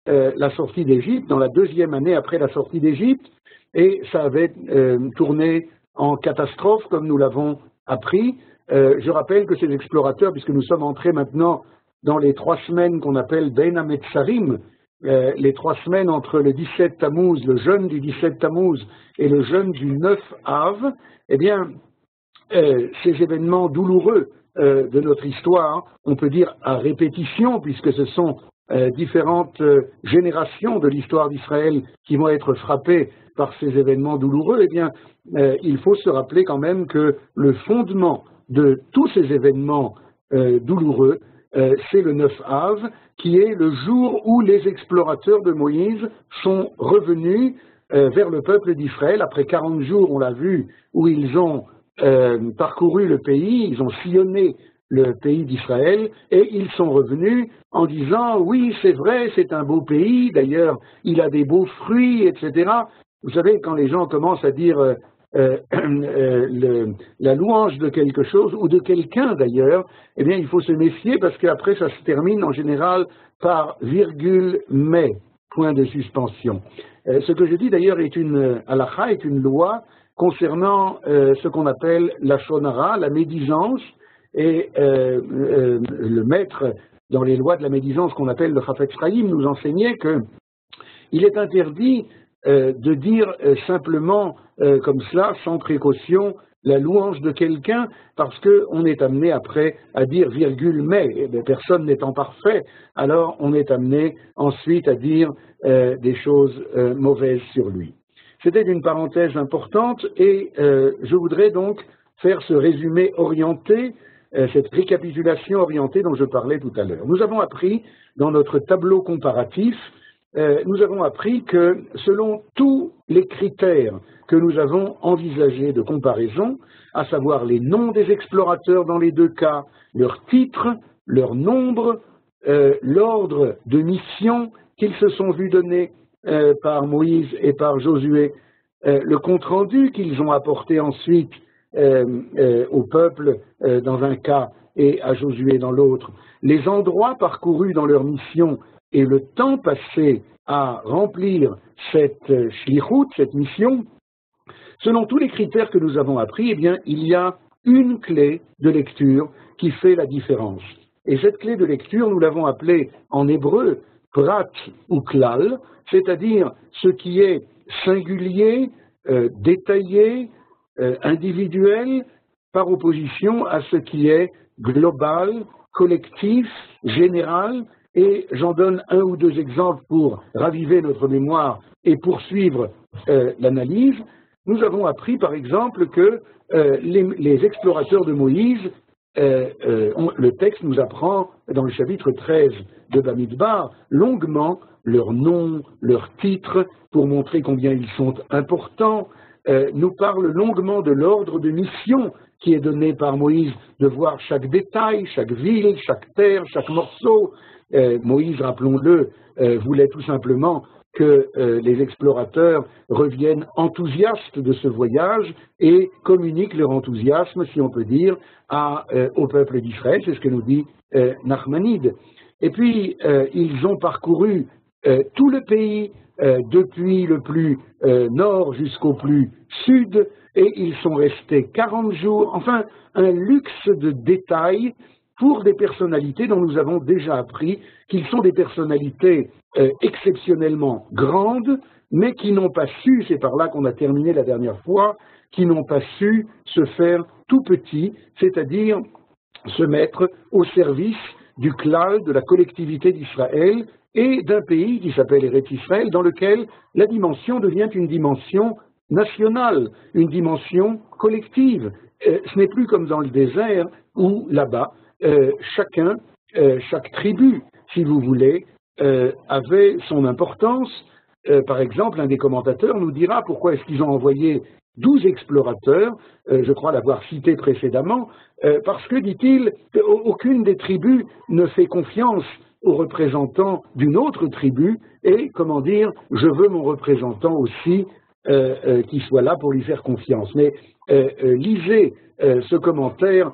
la sortie d'Égypte, dans la deuxième année après la sortie d'Égypte, et ça avait tourné en catastrophe, comme nous l'avons appris. Je rappelle que ces explorateurs, puisque nous sommes entrés maintenant dans les 3 semaines qu'on appelle Ben Hametzarim, les 3 semaines entre le 17 Tammuz, le jeûne du 17 Tammuz, et le jeûne du 9 Av, eh bien, ces événements douloureux de notre histoire, on peut dire à répétition, puisque ce sont différentes générations de l'histoire d'Israël qui vont être frappées par ces événements douloureux, eh bien, il faut se rappeler quand même que le fondement de tous ces événements douloureux, c'est le 9 Av, qui est le jour où les explorateurs de Moïse sont revenus vers le peuple d'Israël, après 40 jours, on l'a vu, où ils ont parcouru le pays, ils ont sillonné le pays d'Israël, et ils sont revenus en disant « oui, c'est vrai, c'est un beau pays, d'ailleurs, il a des beaux fruits, etc. » Vous savez, quand les gens commencent à dire la louange de quelque chose, ou de quelqu'un d'ailleurs, eh bien, il faut se méfier, parce qu'après, ça se termine en général par virgule mais, point de suspension. Ce que je dis d'ailleurs est une halakha, est une loi concernant ce qu'on appelle la shonara, la médisance, et le maître dans les lois de la médisance qu'on appelle le Chafetz Chaim nous enseignait qu'il est interdit de dire simplement comme cela, sans précaution, la louange de quelqu'un, parce qu'on est amené après à dire virgule mais, personne n'étant parfait, alors on est amené ensuite à dire des choses mauvaises sur lui. C'était une parenthèse importante et je voudrais donc faire ce résumé orienté, cette récapitulation orientée dont je parlais tout à l'heure. Nous avons appris dans notre tableau comparatif, nous avons appris que selon tous les critères que nous avons envisagés de comparaison, à savoir les noms des explorateurs dans les 2 cas, leur titre, leur nombre, l'ordre de mission qu'ils se sont vus donner par Moïse et par Josué, le compte-rendu qu'ils ont apporté ensuite au peuple dans un cas et à Josué dans l'autre, les endroits parcourus dans leur mission et le temps passé à remplir cette shlichut, cette mission, selon tous les critères que nous avons appris, eh bien, il y a une clé de lecture qui fait la différence. Et cette clé de lecture, nous l'avons appelée en hébreu prat ou klal, c'est-à-dire ce qui est singulier, détaillé, individuel, par opposition à ce qui est global, collectif, général, et j'en donne 1 ou 2 exemples pour raviver notre mémoire et poursuivre l'analyse. Nous avons appris par exemple que les explorateurs de Moïse, le texte nous apprend dans le chapitre 13 de Bamidbar longuement leur nom, leur titre, pour montrer combien ils sont importants, nous parle longuement de l'ordre de mission qui est donné par Moïse, de voir chaque détail, chaque ville, chaque terre, chaque morceau. Moïse, rappelons-le, voulait tout simplement que les explorateurs reviennent enthousiastes de ce voyage et communiquent leur enthousiasme, si on peut dire, au peuple d'Israël. C'est ce que nous dit Nachmanide. Et puis, ils ont parcouru tout le pays, depuis le plus nord jusqu'au plus sud, et ils sont restés 40 jours, enfin, un luxe de détails pour des personnalités dont nous avons déjà appris qu'ils sont des personnalités exceptionnellement grandes, mais qui n'ont pas su, c'est par là qu'on a terminé la dernière fois, qui n'ont pas su se faire tout petits, c'est-à-dire se mettre au service du klal, de la collectivité d'Israël, et d'un pays qui s'appelle Eretz Israël, dans lequel la dimension devient une dimension nationale, une dimension collective. Ce n'est plus comme dans le désert où, là-bas, chaque tribu, si vous voulez, avait son importance. Par exemple, un des commentateurs nous dira pourquoi est-ce qu'ils ont envoyé 12 explorateurs, je crois l'avoir cité précédemment, parce que, dit-il, aucune des tribus ne fait confiance aux représentants d'une autre tribu, et, comment dire, je veux mon représentant aussi qui soit là pour lui faire confiance. Mais lisez ce commentaire,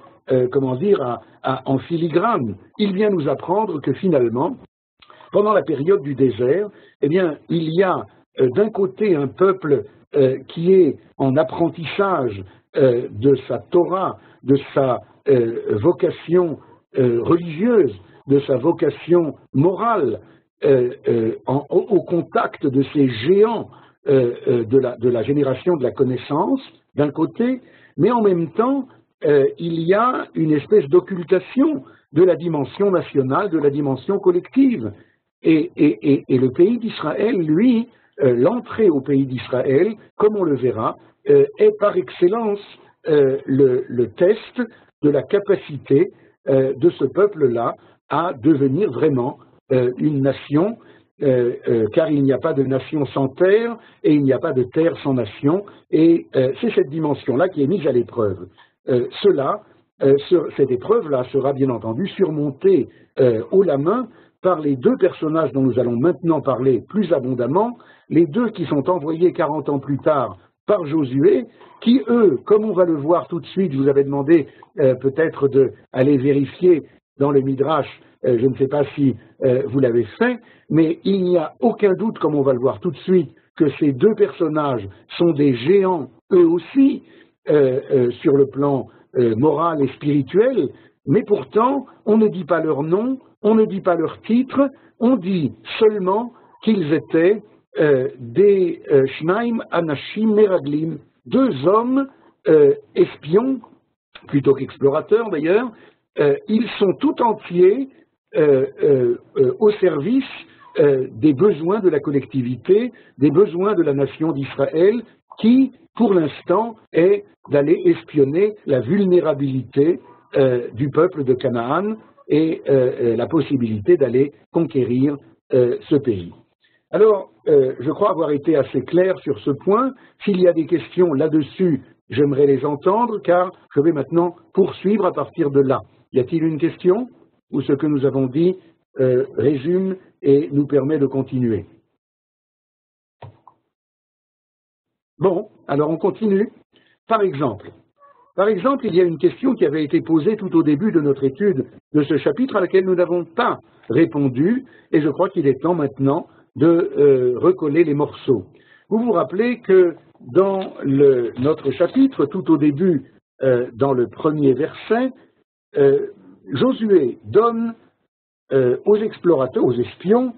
comment dire, en filigrane. Il vient nous apprendre que finalement, pendant la période du désert, eh bien, il y a d'un côté un peuple qui est en apprentissage de sa Torah, de sa vocation religieuse, de sa vocation morale, au contact de ces géants de la génération de la connaissance, d'un côté, mais en même temps, il y a une espèce d'occultation de la dimension nationale, de la dimension collective. Et le pays d'Israël, lui, l'entrée au pays d'Israël, comme on le verra, est par excellence le test de la capacité de ce peuple-là à devenir vraiment une nation, car il n'y a pas de nation sans terre et il n'y a pas de terre sans nation, et c'est cette dimension-là qui est mise à l'épreuve. Cette épreuve-là sera bien entendu surmontée haut la main par les deux personnages dont nous allons maintenant parler plus abondamment, les deux qui sont envoyés 40 ans plus tard par Josué, qui eux, comme on va le voir tout de suite, je vous avais demandé peut-être d'aller vérifier dans le Midrash, je ne sais pas si vous l'avez fait, mais il n'y a aucun doute, comme on va le voir tout de suite, que ces deux personnages sont des géants, eux aussi, sur le plan moral et spirituel, mais pourtant, on ne dit pas leur nom, on ne dit pas leur titre, on dit seulement qu'ils étaient des Shnaim Anashim Meraglim, deux hommes espions, plutôt qu'explorateurs d'ailleurs, ils sont tout entiers au service des besoins de la collectivité, des besoins de la nation d'Israël, qui, pour l'instant, est d'aller espionner la vulnérabilité du peuple de Canaan et la possibilité d'aller conquérir ce pays. Alors, je crois avoir été assez clair sur ce point. S'il y a des questions là-dessus, j'aimerais les entendre, car je vais maintenant poursuivre à partir de là. Y a-t-il une question, ou ce que nous avons dit résume et nous permet de continuer? Bon, alors on continue. Par exemple, il y a une question qui avait été posée tout au début de notre étude de ce chapitre à laquelle nous n'avons pas répondu, et je crois qu'il est temps maintenant de recoller les morceaux. Vous vous rappelez que dans notre chapitre, tout au début, dans le premier verset, Josué donne aux explorateurs, aux espions,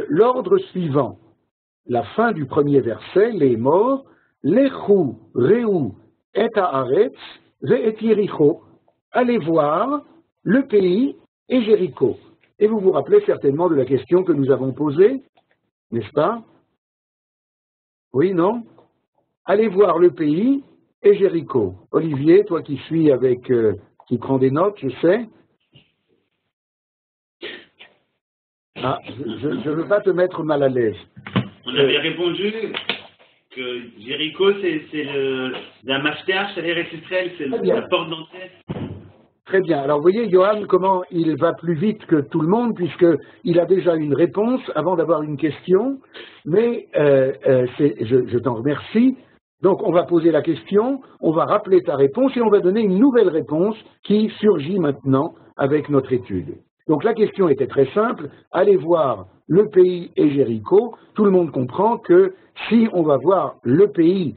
l'ordre suivant. La fin du premier verset, les morts, Lechu, Reu, et Haaretz, et Yericho, allez voir le pays et Jéricho. Et vous vous rappelez certainement de la question que nous avons posée, n'est-ce pas? Oui, non? Allez voir le pays et Jéricho. Olivier, toi qui suis avec, qui prends des notes, je sais. Ah, je ne veux pas te mettre mal à l'aise. On avait répondu que Jéricho, c'est la mafteach, c'est l'Eretz Israël, c'est la porte d'entrée. Très bien. Alors, vous voyez, Johan, comment il va plus vite que tout le monde, puisqu'il a déjà une réponse avant d'avoir une question. Mais je t'en remercie. Donc, on va poser la question, on va rappeler ta réponse et on va donner une nouvelle réponse qui surgit maintenant avec notre étude. Donc, la question était très simple. Allez voir le pays et Jéricho. Tout le monde comprend que si on va voir le pays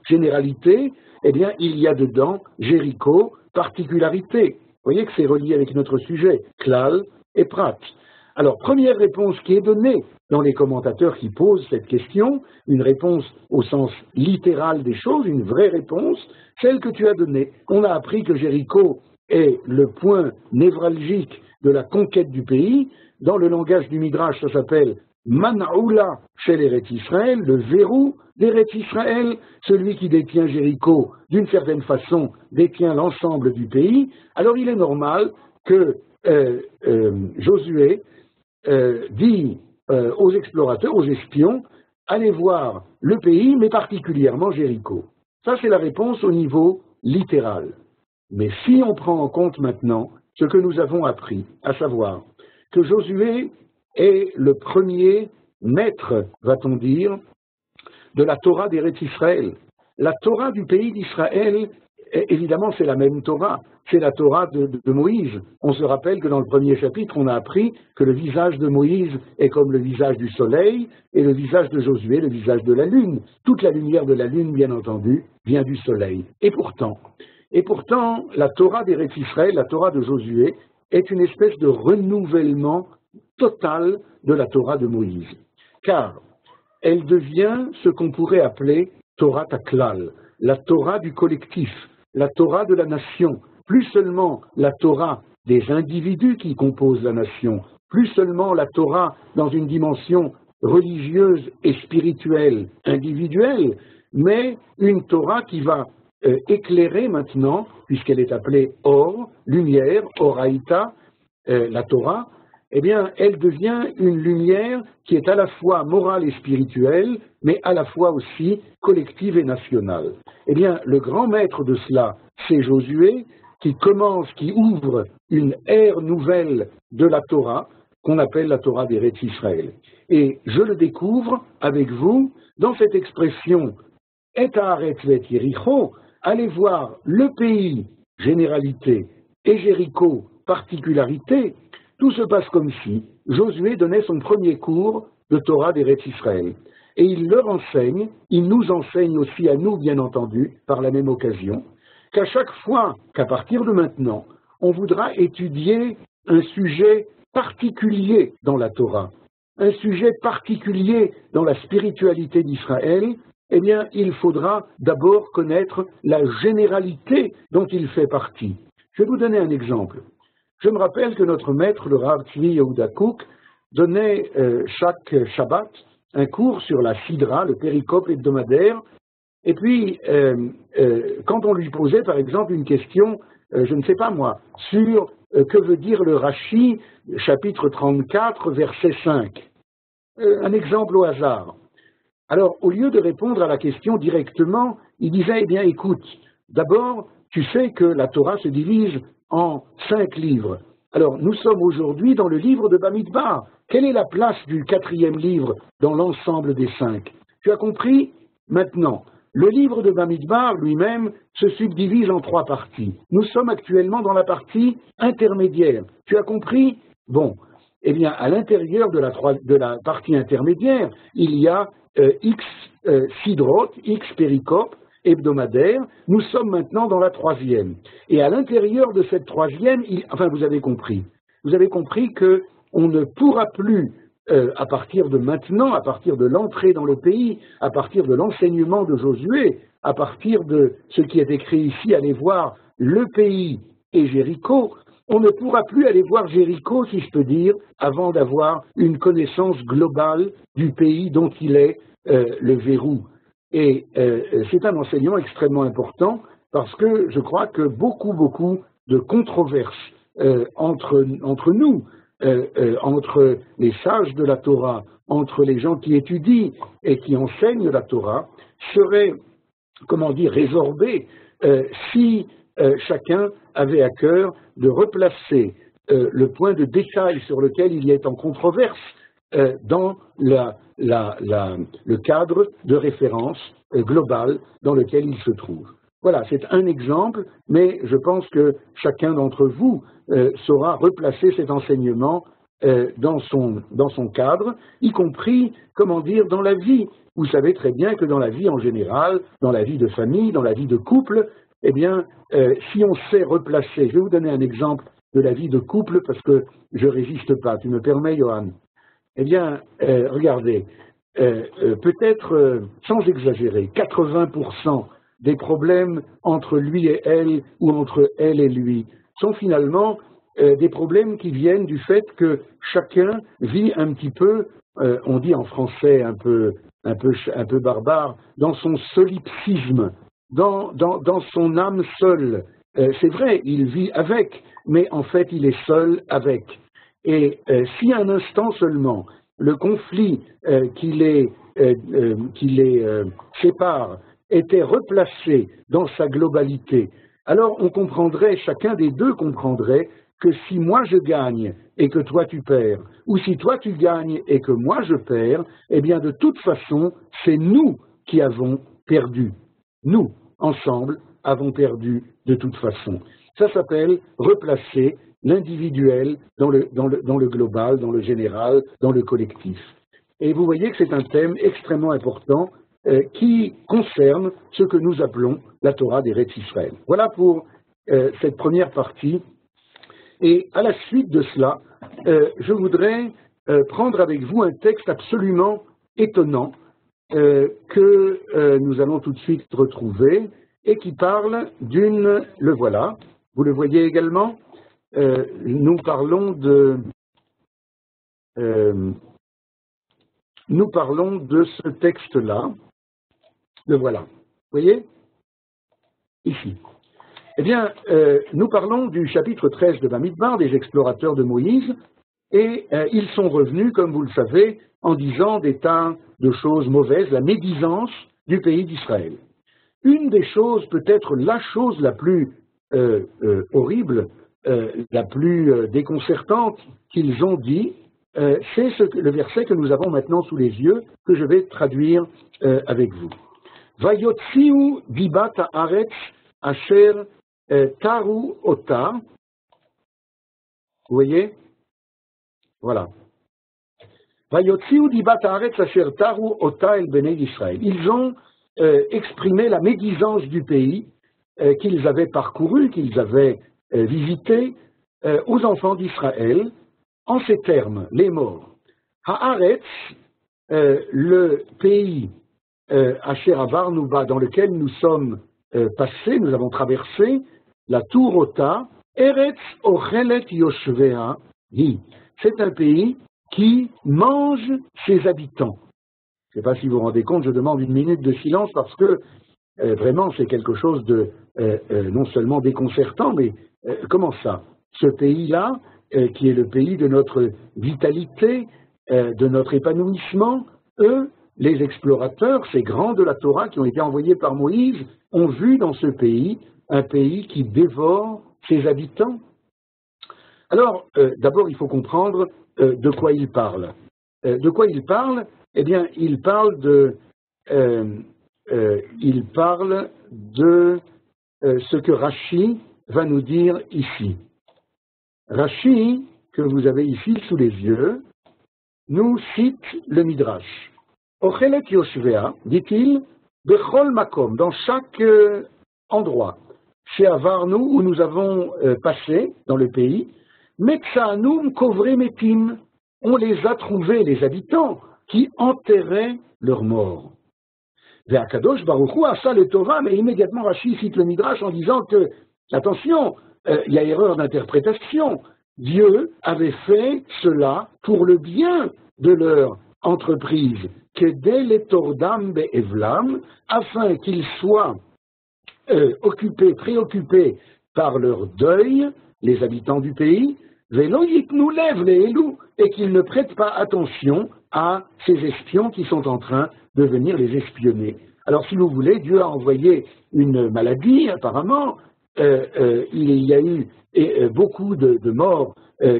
généralité, eh bien, il y a dedans Jéricho, particularité. Vous voyez que c'est relié avec notre sujet, Klal et Prat. Alors, première réponse qui est donnée dans les commentateurs qui posent cette question, une réponse au sens littéral des choses, une vraie réponse, celle que tu as donnée. On a appris que Jéricho est le point névralgique de la conquête du pays. Dans le langage du Midrash, ça s'appelle Manaoula chez l'Eretz Israël, le verrou d'Eretz Israël, celui qui détient Jéricho, d'une certaine façon, détient l'ensemble du pays. Alors il est normal que Josué dit aux explorateurs, aux espions, allez voir le pays, mais particulièrement Jéricho. Ça, c'est la réponse au niveau littéral. Mais si on prend en compte maintenant ce que nous avons appris, à savoir que Josué est le premier maître, va-t-on dire, de la Torah d'Eretz Israël. La Torah du pays d'Israël évidemment, c'est la même Torah, c'est la Torah de Moïse. On se rappelle que dans le premier chapitre, on a appris que le visage de Moïse est comme le visage du soleil et le visage de Josué, le visage de la lune. Toute la lumière de la lune, bien entendu, vient du soleil. Et pourtant, la Torah d'Eretz Israël, la Torah de Josué, est une espèce de renouvellement total de la Torah de Moïse. Car elle devient ce qu'on pourrait appeler Torah Taklal, la Torah du collectif, la Torah de la nation, plus seulement la Torah des individus qui composent la nation, plus seulement la Torah dans une dimension religieuse et spirituelle individuelle, mais une Torah qui va éclairer maintenant, puisqu'elle est appelée Or, lumière, Oraïta, la Torah, eh bien, elle devient une lumière qui est à la fois morale et spirituelle, mais à la fois aussi collective et nationale. Eh bien, le grand maître de cela, c'est Josué, qui ouvre une ère nouvelle de la Torah, qu'on appelle la Torah d'Eretz Israël. Et je le découvre avec vous dans cette expression « Et haaretz ve'et Yericho », allez voir le pays, généralité, et Jéricho, particularité. Tout se passe comme si Josué donnait son premier cours de Torah d'Eretz Israël. Et il leur enseigne, il nous enseigne aussi à nous, bien entendu, par la même occasion, qu'à chaque fois qu'à partir de maintenant, on voudra étudier un sujet particulier dans la Torah, un sujet particulier dans la spiritualité d'Israël, eh bien, il faudra d'abord connaître la généralité dont il fait partie. Je vais vous donner un exemple. Je me rappelle que notre maître, le Rav Tzvi Yehuda Kook, donnait chaque Shabbat un cours sur la Sidra, le péricope hebdomadaire, et puis quand on lui posait par exemple une question, je ne sais pas moi, sur que veut dire le Rashi, chapitre 34, verset 5, un exemple au hasard. Alors, au lieu de répondre à la question directement, il disait, eh bien écoute, d'abord, tu sais que la Torah se divise en 5 livres. Alors, nous sommes aujourd'hui dans le livre de Bamidbar. Quelle est la place du 4e livre dans l'ensemble des 5? Tu as compris? Maintenant, le livre de Bamidbar lui-même se subdivise en 3 parties. Nous sommes actuellement dans la partie intermédiaire. Tu as compris? Bon, eh bien, à l'intérieur de la partie intermédiaire, il y a X sidrot, X péricopes, hebdomadaire, nous sommes maintenant dans la 3e. Et à l'intérieur de cette 3e, enfin vous avez compris qu'on ne pourra plus, à partir de maintenant, à partir de l'entrée dans le pays, à partir de l'enseignement de Josué, à partir de ce qui est écrit ici, allez voir le pays et Jéricho, on ne pourra plus aller voir Jéricho, si je peux dire, avant d'avoir une connaissance globale du pays dont il est le verrou. Et c'est un enseignement extrêmement important parce que je crois que beaucoup de controverses entre nous, entre les sages de la Torah, entre les gens qui étudient et qui enseignent la Torah, seraient, résorbées si chacun avait à cœur de replacer le point de détail sur lequel il est en controverse dans le cadre de référence global dans lequel il se trouve. Voilà, c'est un exemple, mais je pense que chacun d'entre vous saura replacer cet enseignement dans son cadre, y compris, dans la vie. Vous savez très bien que dans la vie en général, dans la vie de famille, dans la vie de couple, eh bien, si on sait replacer, je vais vous donner un exemple de la vie de couple parce que je ne résiste pas, tu me permets, Johan? Eh bien, regardez, peut-être, sans exagérer, 80% des problèmes entre lui et elle ou entre elle et lui sont finalement des problèmes qui viennent du fait que chacun vit un petit peu, on dit en français un peu barbare, dans son solipsisme, dans son âme seule. C'est vrai, il vit avec, mais en fait il est seul avec. Et si un instant seulement, le conflit qui les sépare était replacé dans sa globalité, alors on comprendrait, chacun des deux comprendrait que si moi je gagne et que toi tu perds, ou si toi tu gagnes et que moi je perds, eh bien de toute façon, c'est nous qui avons perdu. Nous, ensemble, avons perdu de toute façon. Ça s'appelle replacer l'individuel dans le global, dans le général, dans le collectif. Et vous voyez que c'est un thème extrêmement important qui concerne ce que nous appelons la Torah d'Eretz Israël. Voilà pour cette première partie. Et à la suite de cela, je voudrais prendre avec vous un texte absolument étonnant que nous allons tout de suite retrouver et qui parle le voilà, vous le voyez également, nous parlons de ce texte-là, le voilà, vous voyez, ici. Eh bien, nous parlons du chapitre 13 de Bamidbar, des explorateurs de Moïse, et ils sont revenus, comme vous le savez, en disant des tas de choses mauvaises, la médisance du pays d'Israël. Une des choses, peut-être la chose la plus horrible, la plus déconcertante qu'ils ont dit, c'est le verset que nous avons maintenant sous les yeux, que je vais traduire avec vous. Vayotziu dibat haaretz asher taru ota. Vous voyez? Voilà. Vayotziu dibat haaretz asher taru ota el bnei Israël. Ils ont exprimé la médisance du pays qu'ils avaient parcouru, qu'ils avaient visité aux enfants d'Israël en ces termes, les morts. Haaretz, le pays Asher Avarnuba, dans lequel nous sommes passés, nous avons traversé, la tour Ota, Eretz Ochelet Yoshvea, dit, c'est un pays qui mange ses habitants. Je ne sais pas si vous vous rendez compte, je demande une minute de silence parce que vraiment c'est quelque chose de non seulement déconcertant, mais comment ça? Ce pays-là, qui est le pays de notre vitalité, de notre épanouissement, eux, les explorateurs, ces grands de la Torah qui ont été envoyés par Moïse, ont vu dans ce pays un pays qui dévore ses habitants. Alors, d'abord, il faut comprendre de quoi il parle. De quoi il parle? Eh bien, il parle de ce que Rashi va nous dire ici. Rashi, que vous avez ici sous les yeux, nous cite le Midrash. Ochelet Yoshvea, dit-il, Bechol Makom, dans chaque endroit, chez Avarnu, où nous avons passé dans le pays, Metsaanum Kovre Metim, on les a trouvés, les habitants, qui enterraient leurs morts. Ve'akadosh Baruch Hu asa letova, mais immédiatement Rashi cite le Midrash en disant que, attention, il y a erreur d'interprétation. Dieu avait fait cela pour le bien de leur entreprise, que dès les tordam be'evlam, afin qu'ils soient préoccupés par leur deuil, les habitants du pays, velo yitnu lev le'elu, et qu'ils ne prêtent pas attention à ces espions qui sont en train de venir les espionner. Alors, si vous voulez, Dieu a envoyé une maladie, apparemment. Il y a eu beaucoup de morts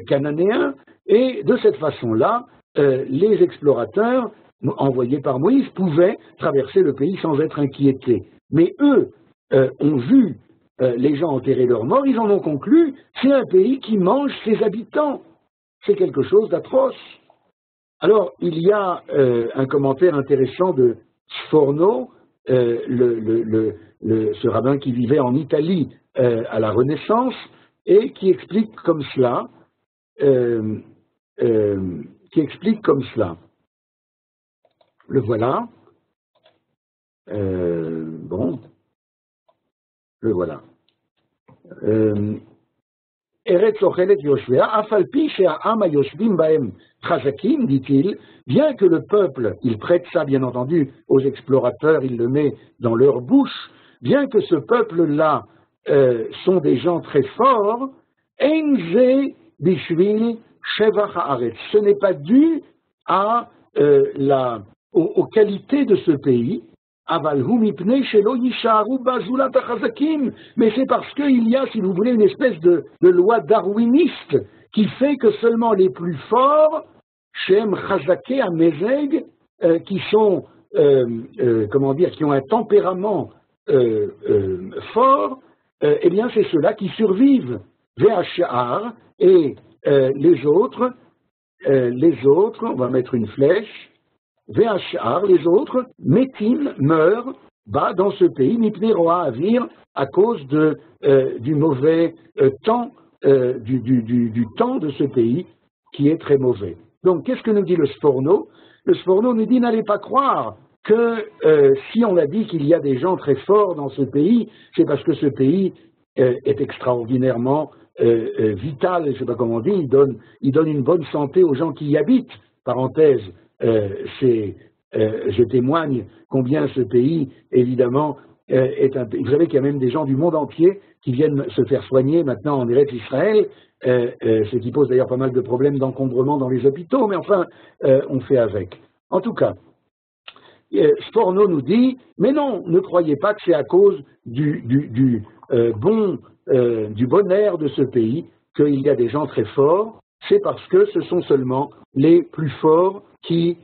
cananéens, et de cette façon-là, les explorateurs envoyés par Moïse pouvaient traverser le pays sans être inquiétés. Mais eux ont vu les gens enterrer leurs morts, ils en ont conclu, c'est un pays qui mange ses habitants. C'est quelque chose d'atroce. Alors, il y a un commentaire intéressant de Sforno, ce rabbin qui vivait en Italie à la Renaissance, et qui explique comme cela, Le voilà. Bon. Le voilà. Eretz Ochelet Yoshvea, Afalpi She'a'am HaYoshvim Bahem Chazakim, dit-il, bien que le peuple, il prête ça bien entendu aux explorateurs, il le met dans leur bouche, bien que ce peuple-là sont des gens très forts, Enze Bishvil Shevach Haaretz, ce n'est pas dû à aux qualités de ce pays, mais c'est parce qu'il y a, si vous voulez, une espèce de loi darwiniste qui fait que seulement les plus forts, Shem Chazake Amezeg, qui sont, qui ont un tempérament forts, eh bien c'est ceux-là qui survivent. Ve'ashar, et les autres, on va mettre une flèche, Ve'ashar, les autres, Metim, meurent, bas dans ce pays, Mipnei Roa Avir, à cause du mauvais temps, du temps de ce pays, qui est très mauvais. Donc, qu'est-ce que nous dit le Sforno? Le Sforno nous dit, n'allez pas croire que si on a dit qu'il y a des gens très forts dans ce pays, c'est parce que ce pays est extraordinairement vital, je ne sais pas comment on dit, il donne une bonne santé aux gens qui y habitent. Parenthèse, je témoigne combien ce pays, évidemment, est un pays. Vous savez qu'il y a même des gens du monde entier qui viennent se faire soigner maintenant en Eretz Israël, ce qui pose d'ailleurs pas mal de problèmes d'encombrement dans les hôpitaux, mais enfin, on fait avec. En tout cas, Sforno nous dit, mais non, ne croyez pas que c'est à cause du bon air de ce pays qu'il y a des gens très forts, c'est parce que ce sont seulement les plus forts qui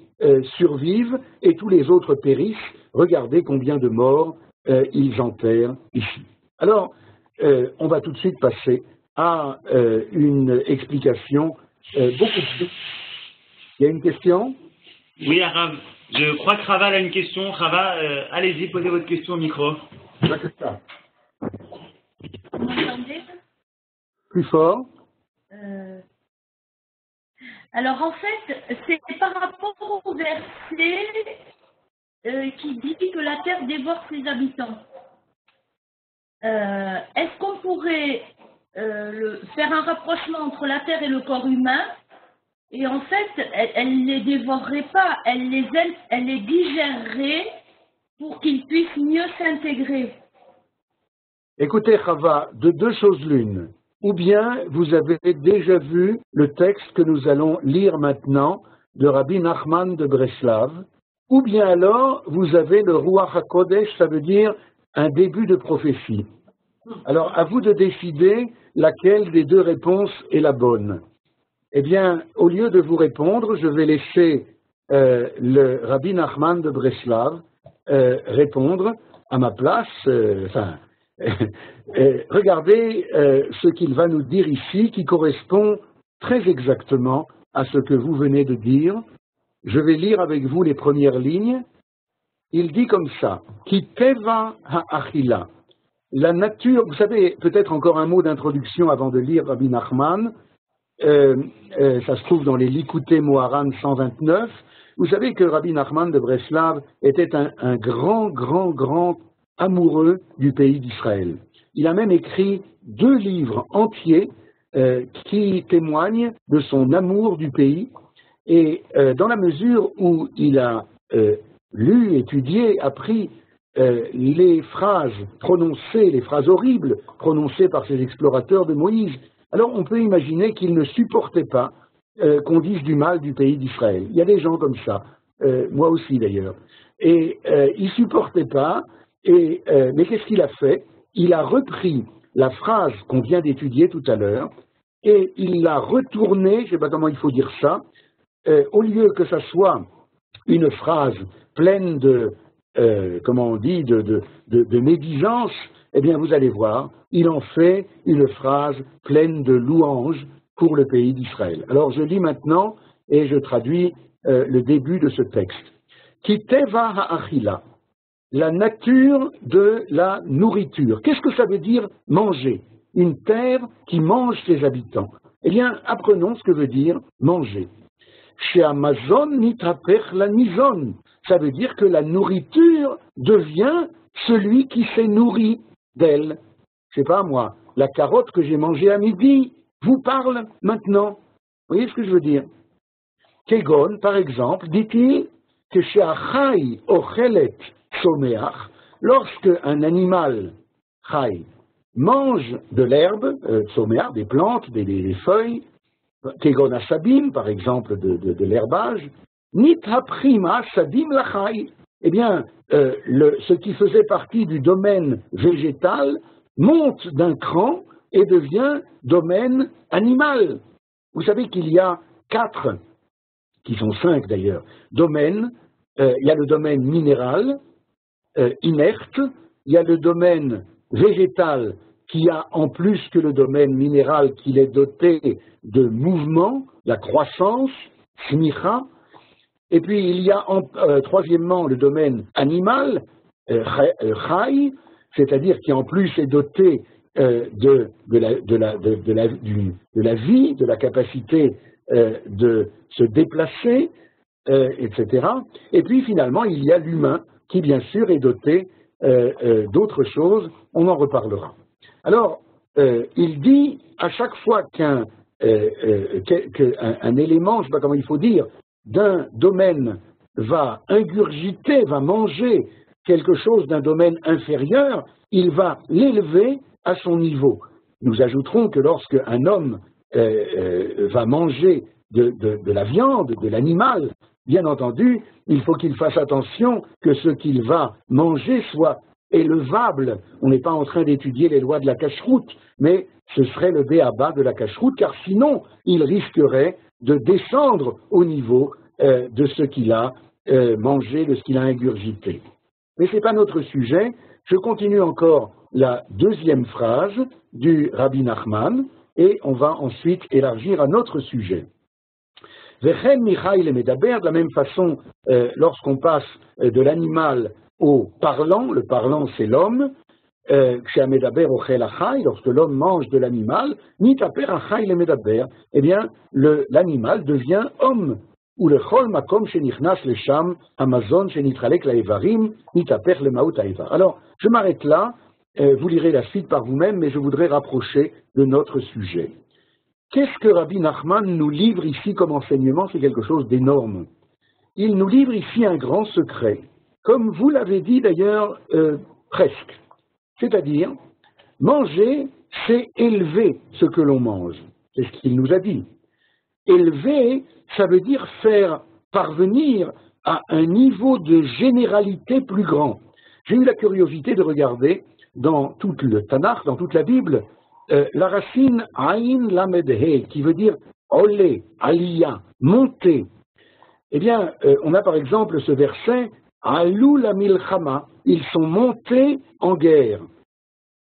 survivent et tous les autres périssent. Regardez combien de morts ils enterrent ici. Alors, on va tout de suite passer à une explication beaucoup plus. Il y a une question? Oui, Arabe. Je crois que Rava a une question. Rava, allez-y, posez votre question au micro. Vous m'entendez? Plus fort. Alors en fait, c'est par rapport au verset qui dit que la terre dévore ses habitants. Est-ce qu'on pourrait faire un rapprochement entre la terre et le corps humain? Et en fait, elle ne les dévorerait pas, elle les digérerait pour qu'ils puissent mieux s'intégrer. Écoutez, Chava, de deux choses l'une. Ou bien vous avez déjà vu le texte que nous allons lire maintenant de Rabbi Nachman de Breslav, ou bien alors vous avez le Ruach HaKodesh, ça veut dire un début de prophétie. Alors à vous de décider laquelle des deux réponses est la bonne. Eh bien, au lieu de vous répondre, je vais laisser le Rabbi Nachman de Breslav répondre à ma place. Regardez ce qu'il va nous dire ici, qui correspond très exactement à ce que vous venez de dire. Je vais lire avec vous les premières lignes. Il dit comme ça, Ki teva ha'achila. La nature, vous savez, peut-être encore un mot d'introduction avant de lire Rabbi Nachman. Ça se trouve dans les Likutei Moharan 129. Vous savez que Rabbi Nachman de Breslav était un grand amoureux du pays d'Israël. Il a même écrit 2 livres entiers qui témoignent de son amour du pays. Et dans la mesure où il a lu, étudié, appris les phrases prononcées, les phrases horribles prononcées par ces explorateurs de Moïse, alors on peut imaginer qu'il ne supportait pas qu'on dise du mal du pays d'Israël. Il y a des gens comme ça, moi aussi d'ailleurs. Et il ne supportait pas, mais qu'est-ce qu'il a fait? Il a repris la phrase qu'on vient d'étudier tout à l'heure, et il l'a retournée, je ne sais pas comment il faut dire ça, au lieu que ça soit une phrase pleine de, comment on dit, de médisance, eh bien vous allez voir, il en fait une phrase pleine de louanges pour le pays d'Israël. Alors je lis maintenant et je traduis le début de ce texte. Ki teva ha'achila, la nature de la nourriture. Qu'est-ce que ça veut dire manger? Une terre qui mange ses habitants. Eh bien, apprenons ce que veut dire manger. Chez Amazon, nitrapech la nizon. Ça veut dire que la nourriture devient celui qui s'est nourri d'elle. Je sais pas moi, la carotte que j'ai mangée à midi vous parle maintenant. Vous voyez ce que je veux dire? Kegon, par exemple, dit-il que chez Achai ochelet someach, lorsque un animal chai mange de l'herbe, someach, des plantes, des feuilles, Kegon asabim, par exemple, de l'herbage, nit haprima sabim lachai. Eh bien, ce qui faisait partie du domaine végétal monte d'un cran et devient domaine animal. Vous savez qu'il y a 4, qui sont 5 d'ailleurs, domaines. Il y a le domaine minéral, inerte, il y a le domaine végétal qui a, en plus que le domaine minéral, qu'il est doté de mouvement, la croissance, smicha. Et puis il y a troisièmement le domaine animal, chai, c'est-à-dire qui en plus est doté de la vie, de la capacité de se déplacer, etc. Et puis finalement, il y a l'humain qui, bien sûr, est doté d'autres choses. On en reparlera. Alors, il dit, à chaque fois qu'un élément, je ne sais pas comment il faut dire, d'un domaine va ingurgiter, va manger quelque chose d'un domaine inférieur, il va l'élever à son niveau. Nous ajouterons que lorsque un homme va manger de la viande, de l'animal, bien entendu, il faut qu'il fasse attention que ce qu'il va manger soit élevable. On n'est pas en train d'étudier les lois de la cacheroute, mais ce serait le b.a.-ba de la cacheroute, car sinon, il risquerait de descendre au niveau de ce qu'il a mangé, de ce qu'il a ingurgité. Mais ce n'est pas notre sujet. Je continue encore la deuxième phrase du Rabbi Nachman, et on va ensuite élargir à notre sujet. Vechen Michaïl et Medaber, de la même façon, lorsqu'on passe de l'animal au parlant, le parlant c'est l'homme, lorsque l'homme mange de l'animal, Nitaper Achaïl et Medaber, eh bien, l'animal devient homme. Ou le chol makom shenichnas le sham, Amazon shenitralek la evarim, Nitaper le maut aevar. Alors, je m'arrête là, vous lirez la suite par vous-même, mais je voudrais rapprocher de notre sujet. Qu'est-ce que Rabbi Nachman nous livre ici comme enseignement? C'est quelque chose d'énorme. Il nous livre ici un grand secret, comme vous l'avez dit d'ailleurs presque. C'est-à-dire, manger, c'est élever ce que l'on mange. C'est ce qu'il nous a dit. Élever, ça veut dire faire parvenir à un niveau de généralité plus grand. J'ai eu la curiosité de regarder dans tout le Tanakh, dans toute la Bible, la racine Aïn Lamed He, qui veut dire olé, aliyah, monter. Eh bien, on a par exemple ce verset Alou la milchama, ils sont montés en guerre.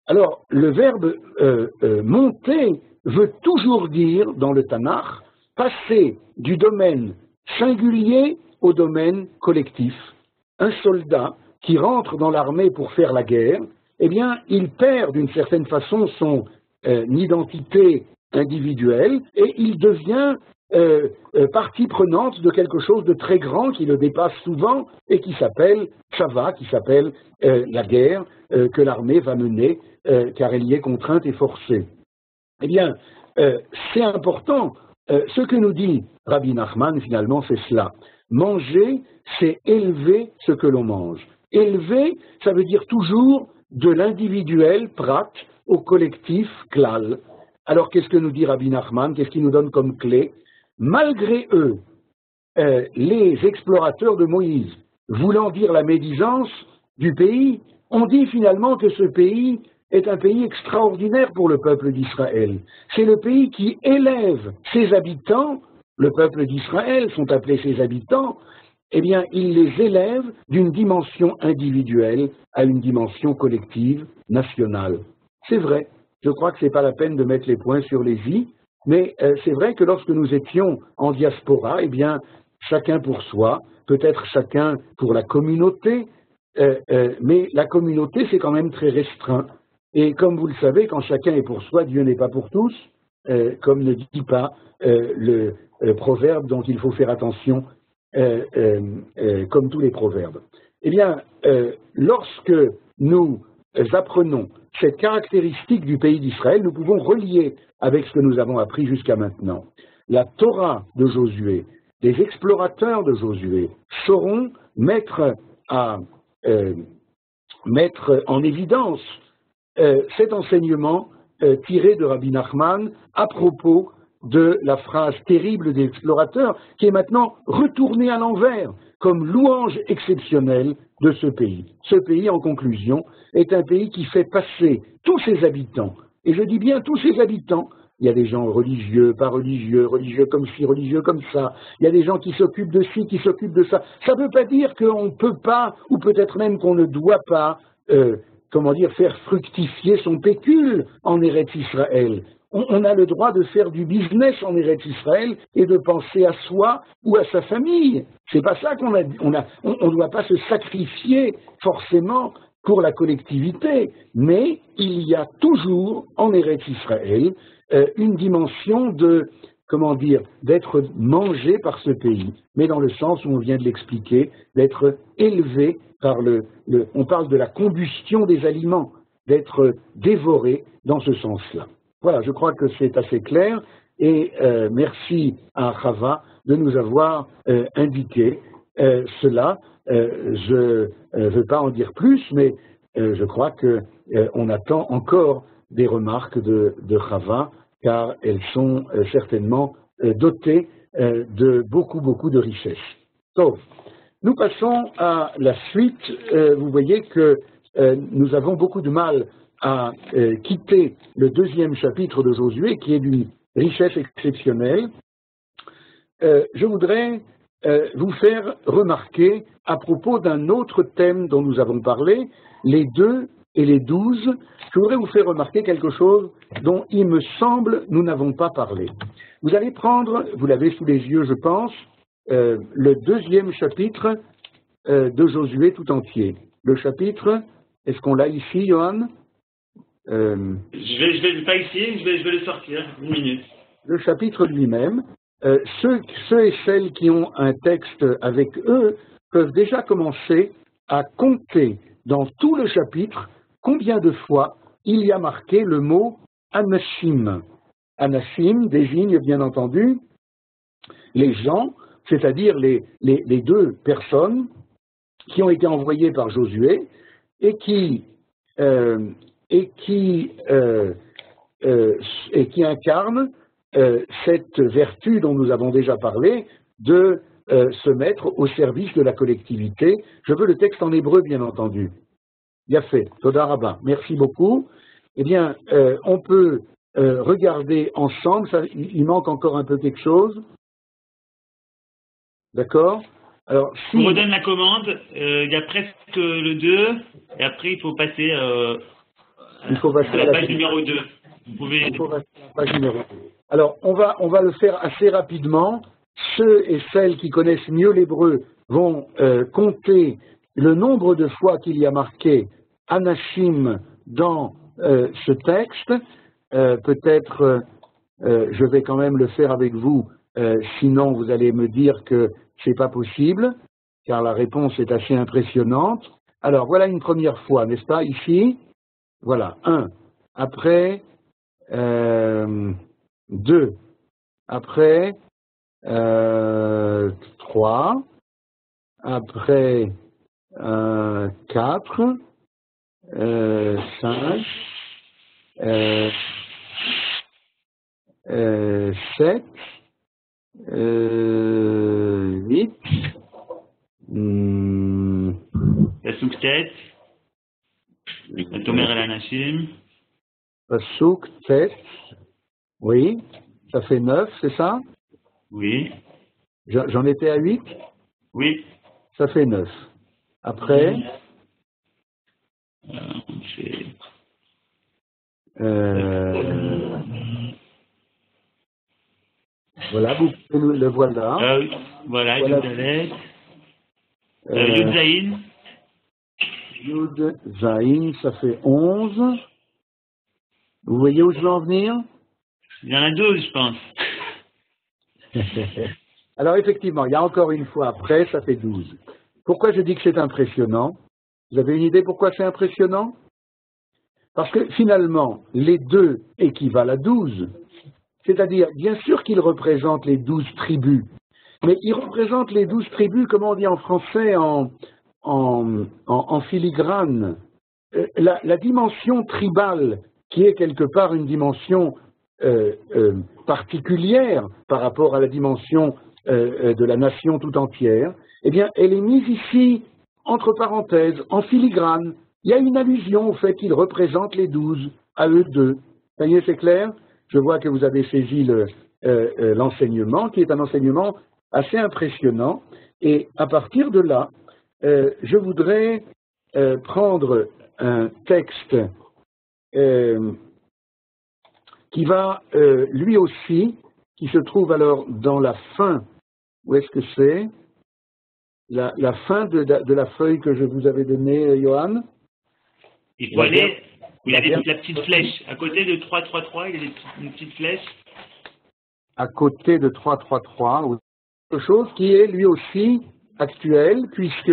Alors, le verbe monter veut toujours dire, dans le Tanakh, passer du domaine singulier au domaine collectif. Un soldat qui rentre dans l'armée pour faire la guerre, eh bien, il perd d'une certaine façon son identité individuelle et il devient partie prenante de quelque chose de très grand qui le dépasse souvent et qui s'appelle Tsava, qui s'appelle la guerre que l'armée va mener car elle y est contrainte et forcée. Eh bien, c'est important. Ce que nous dit Rabbi Nachman, finalement, c'est cela. Manger, c'est élever ce que l'on mange. Élever, ça veut dire toujours de l'individuel, prat, au collectif, klal. Alors, qu'est-ce que nous dit Rabbi Nachman? Qu'est-ce qu'il nous donne comme clé? Malgré eux, les explorateurs de Moïse, voulant dire la médisance du pays, ont dit finalement que ce pays est un pays extraordinaire pour le peuple d'Israël. C'est le pays qui élève ses habitants, le peuple d'Israël sont appelés ses habitants, eh bien, il les élève d'une dimension individuelle à une dimension collective, nationale. C'est vrai, je crois que ce n'est pas la peine de mettre les points sur les i, mais c'est vrai que lorsque nous étions en diaspora, eh bien, chacun pour soi, peut-être chacun pour la communauté, mais la communauté, c'est quand même très restreint. Et comme vous le savez, quand chacun est pour soi, Dieu n'est pas pour tous, comme ne dit pas le proverbe dont il faut faire attention, comme tous les proverbes. Eh bien, lorsque nous apprenons cette caractéristique du pays d'Israël, nous pouvons relier avec ce que nous avons appris jusqu'à maintenant. La Torah de Josué, les explorateurs de Josué sauront mettre en évidence cet enseignement tiré de Rabbi Nachman à propos de la phrase terrible des explorateurs qui est maintenant retournée à l'envers comme louange exceptionnelle de ce pays. Ce pays, en conclusion, est un pays qui fait passer tous ses habitants, et je dis bien tous ses habitants. Il y a des gens religieux, pas religieux, religieux comme ci, religieux comme ça. Il y a des gens qui s'occupent de ci, qui s'occupent de ça. Ça ne veut pas dire qu'on ne peut pas, ou peut-être même qu'on ne doit pas comment dire, faire fructifier son pécule en Eretz Israël. On a le droit de faire du business en Eretz Israël et de penser à soi ou à sa famille. C'est pas ça qu'on a. On ne doit pas se sacrifier forcément pour la collectivité, mais il y a toujours en Eretz Israël une dimension de, comment dire, d'être mangé par ce pays, mais dans le sens où on vient de l'expliquer, d'être élevé par on parle de la combustion des aliments, d'être dévoré dans ce sens-là. Voilà, je crois que c'est assez clair et merci à Chava de nous avoir indiqué cela. Je ne veux pas en dire plus, mais je crois qu'on attend encore des remarques de Chava, car elles sont certainement dotées de beaucoup de richesses. Donc, nous passons à la suite. Vous voyez que nous avons beaucoup de mal à quitter le deuxième chapitre de Josué, qui est d'une richesse exceptionnelle. Je voudrais vous faire remarquer, à propos d'un autre thème dont nous avons parlé, les 2 et les 12, je voudrais vous faire remarquer quelque chose dont il me semble nous n'avons pas parlé. Vous allez prendre, vous l'avez sous les yeux je pense, le deuxième chapitre de Josué tout entier. Le chapitre, est-ce qu'on l'a ici, Johan? Je vais pas ici, je vais le sortir, une minute. Le chapitre lui-même, ceux et celles qui ont un texte avec eux peuvent déjà commencer à compter dans tout le chapitre combien de fois il y a marqué le mot Anashim. Anashim désigne bien entendu les gens, c'est-à-dire les 2 personnes qui ont été envoyées par Josué et qui incarnent cette vertu dont nous avons déjà parlé de se mettre au service de la collectivité. Je veux le texte en hébreu, bien entendu. Yafé, Toda Rabba, merci beaucoup. Eh bien, on peut regarder ensemble, il manque encore un peu quelque chose. D'accord? Alors, si... On redonne la commande, il y a presque le 2, et après il faut passer, à la page numéro 2. Vous pouvez... Il faut passer à la page numéro 2. Alors, on va le faire assez rapidement. Ceux et celles qui connaissent mieux l'hébreu vont compter le nombre de fois qu'il y a marqué Anashim dans ce texte. Peut-être, je vais quand même le faire avec vous, sinon vous allez me dire que c'est pas possible, car la réponse est assez impressionnante. Alors, voilà une première fois, n'est-ce pas, ici? Voilà, 1. Après, 2. Après, 3. Après, 4. 5. 7. 8. Pasuk Tet. Tomer el Anashim. Pasuk Tet. Oui. Ça fait 9, c'est ça? Oui. J'en étais à 8? Oui. Ça fait 9. Après? Voilà, vous le voilà. Voilà, Yud Zayin. Yud Zayin, ça fait 11. Vous voyez où je veux en venir? Il y en a 12, je pense. Alors effectivement, il y a encore une fois après, ça fait 12. Pourquoi je dis que c'est impressionnant? Vous avez une idée pourquoi c'est impressionnant? Parce que finalement, les 2 équivalent à 12. C'est-à-dire, bien sûr qu'ils représentent les 12 tribus, mais ils représentent les 12 tribus, comment on dit en français, en filigrane. La dimension tribale, qui est quelque part une dimension particulière par rapport à la dimension de la nation tout entière, eh bien, elle est mise ici, entre parenthèses, en filigrane. Il y a une allusion au fait qu'ils représentent les 12, à eux 2. Ça y est, c'est clair? Je vois que vous avez saisi l'enseignement, qui est un enseignement assez impressionnant. Et à partir de là, je voudrais prendre un texte qui va lui aussi, qui se trouve alors dans la fin, où est-ce que c'est la fin de la feuille que je vous avais donnée, Johan? Il faut aller, il y avait la petite flèche. À côté de 333, il y a une petite flèche. À côté de 333, quelque chose qui est lui aussi actuel, puisque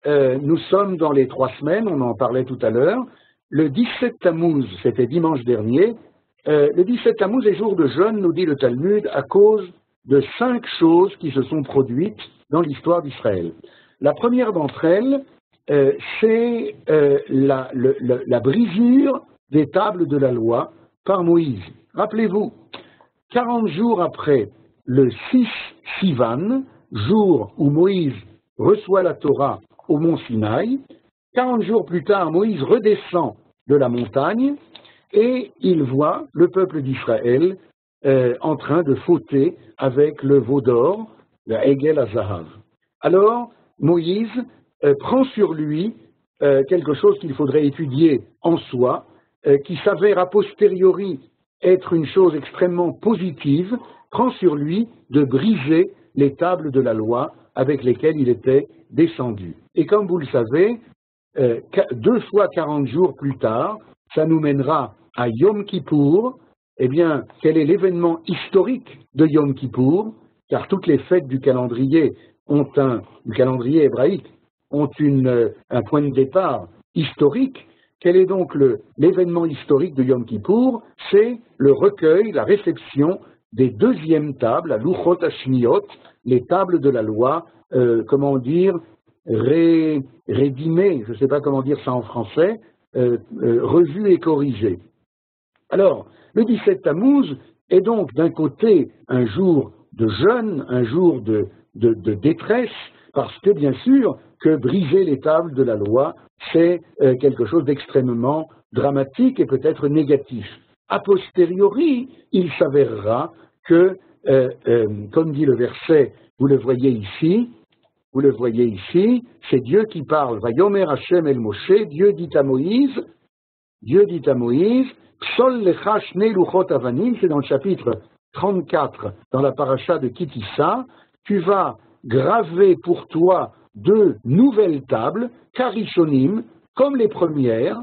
nous sommes dans les 3 semaines, on en parlait tout à l'heure. Le 17 Tammuz, c'était dimanche dernier. Le 17 Tammuz est jour de jeûne, nous dit le Talmud, à cause de 5 choses qui se sont produites dans l'histoire d'Israël. La première d'entre elles, c'est la brisure des tables de la loi par Moïse. Rappelez-vous, 40 jours après le 6 Sivan, jour où Moïse reçoit la Torah au mont Sinaï, 40 jours plus tard, Moïse redescend de la montagne et il voit le peuple d'Israël en train de fauter avec le veau d'or, la Egel Azahav. Alors, Moïse prend sur lui quelque chose qu'il faudrait étudier en soi, qui s'avère a posteriori être une chose extrêmement positive, prend sur lui de briser les tables de la loi avec lesquelles il était descendu. Et comme vous le savez, 2 fois 40 jours plus tard, ça nous mènera à Yom Kippour. Eh bien, quel est l'événement historique de Yom Kippour? Car toutes les fêtes du calendrier hébraïque ont un point de départ historique. Quel est donc l'événement historique de Yom Kippour? C'est le recueil, la réception des 2e tables, la Luchot Hashniyot, les tables de la loi, comment dire, rédimées, je ne sais pas comment dire ça en français, revues et corrigées. Alors, le 17 Tammuz est donc d'un côté un jour de jeûne, un jour de détresse, parce que bien sûr que briser les tables de la loi, c'est quelque chose d'extrêmement dramatique et peut-être négatif. A posteriori, il s'avérera que, comme dit le verset, vous le voyez ici, c'est Dieu qui parle. Vayomer Hashem el Moshe, Dieu dit à Moïse, Psol lecha shnei luchot avanim, c'est dans le chapitre 34, dans la paracha de Kitissa, tu vas graver pour toi 2 nouvelles tables, karishonim, comme les premières,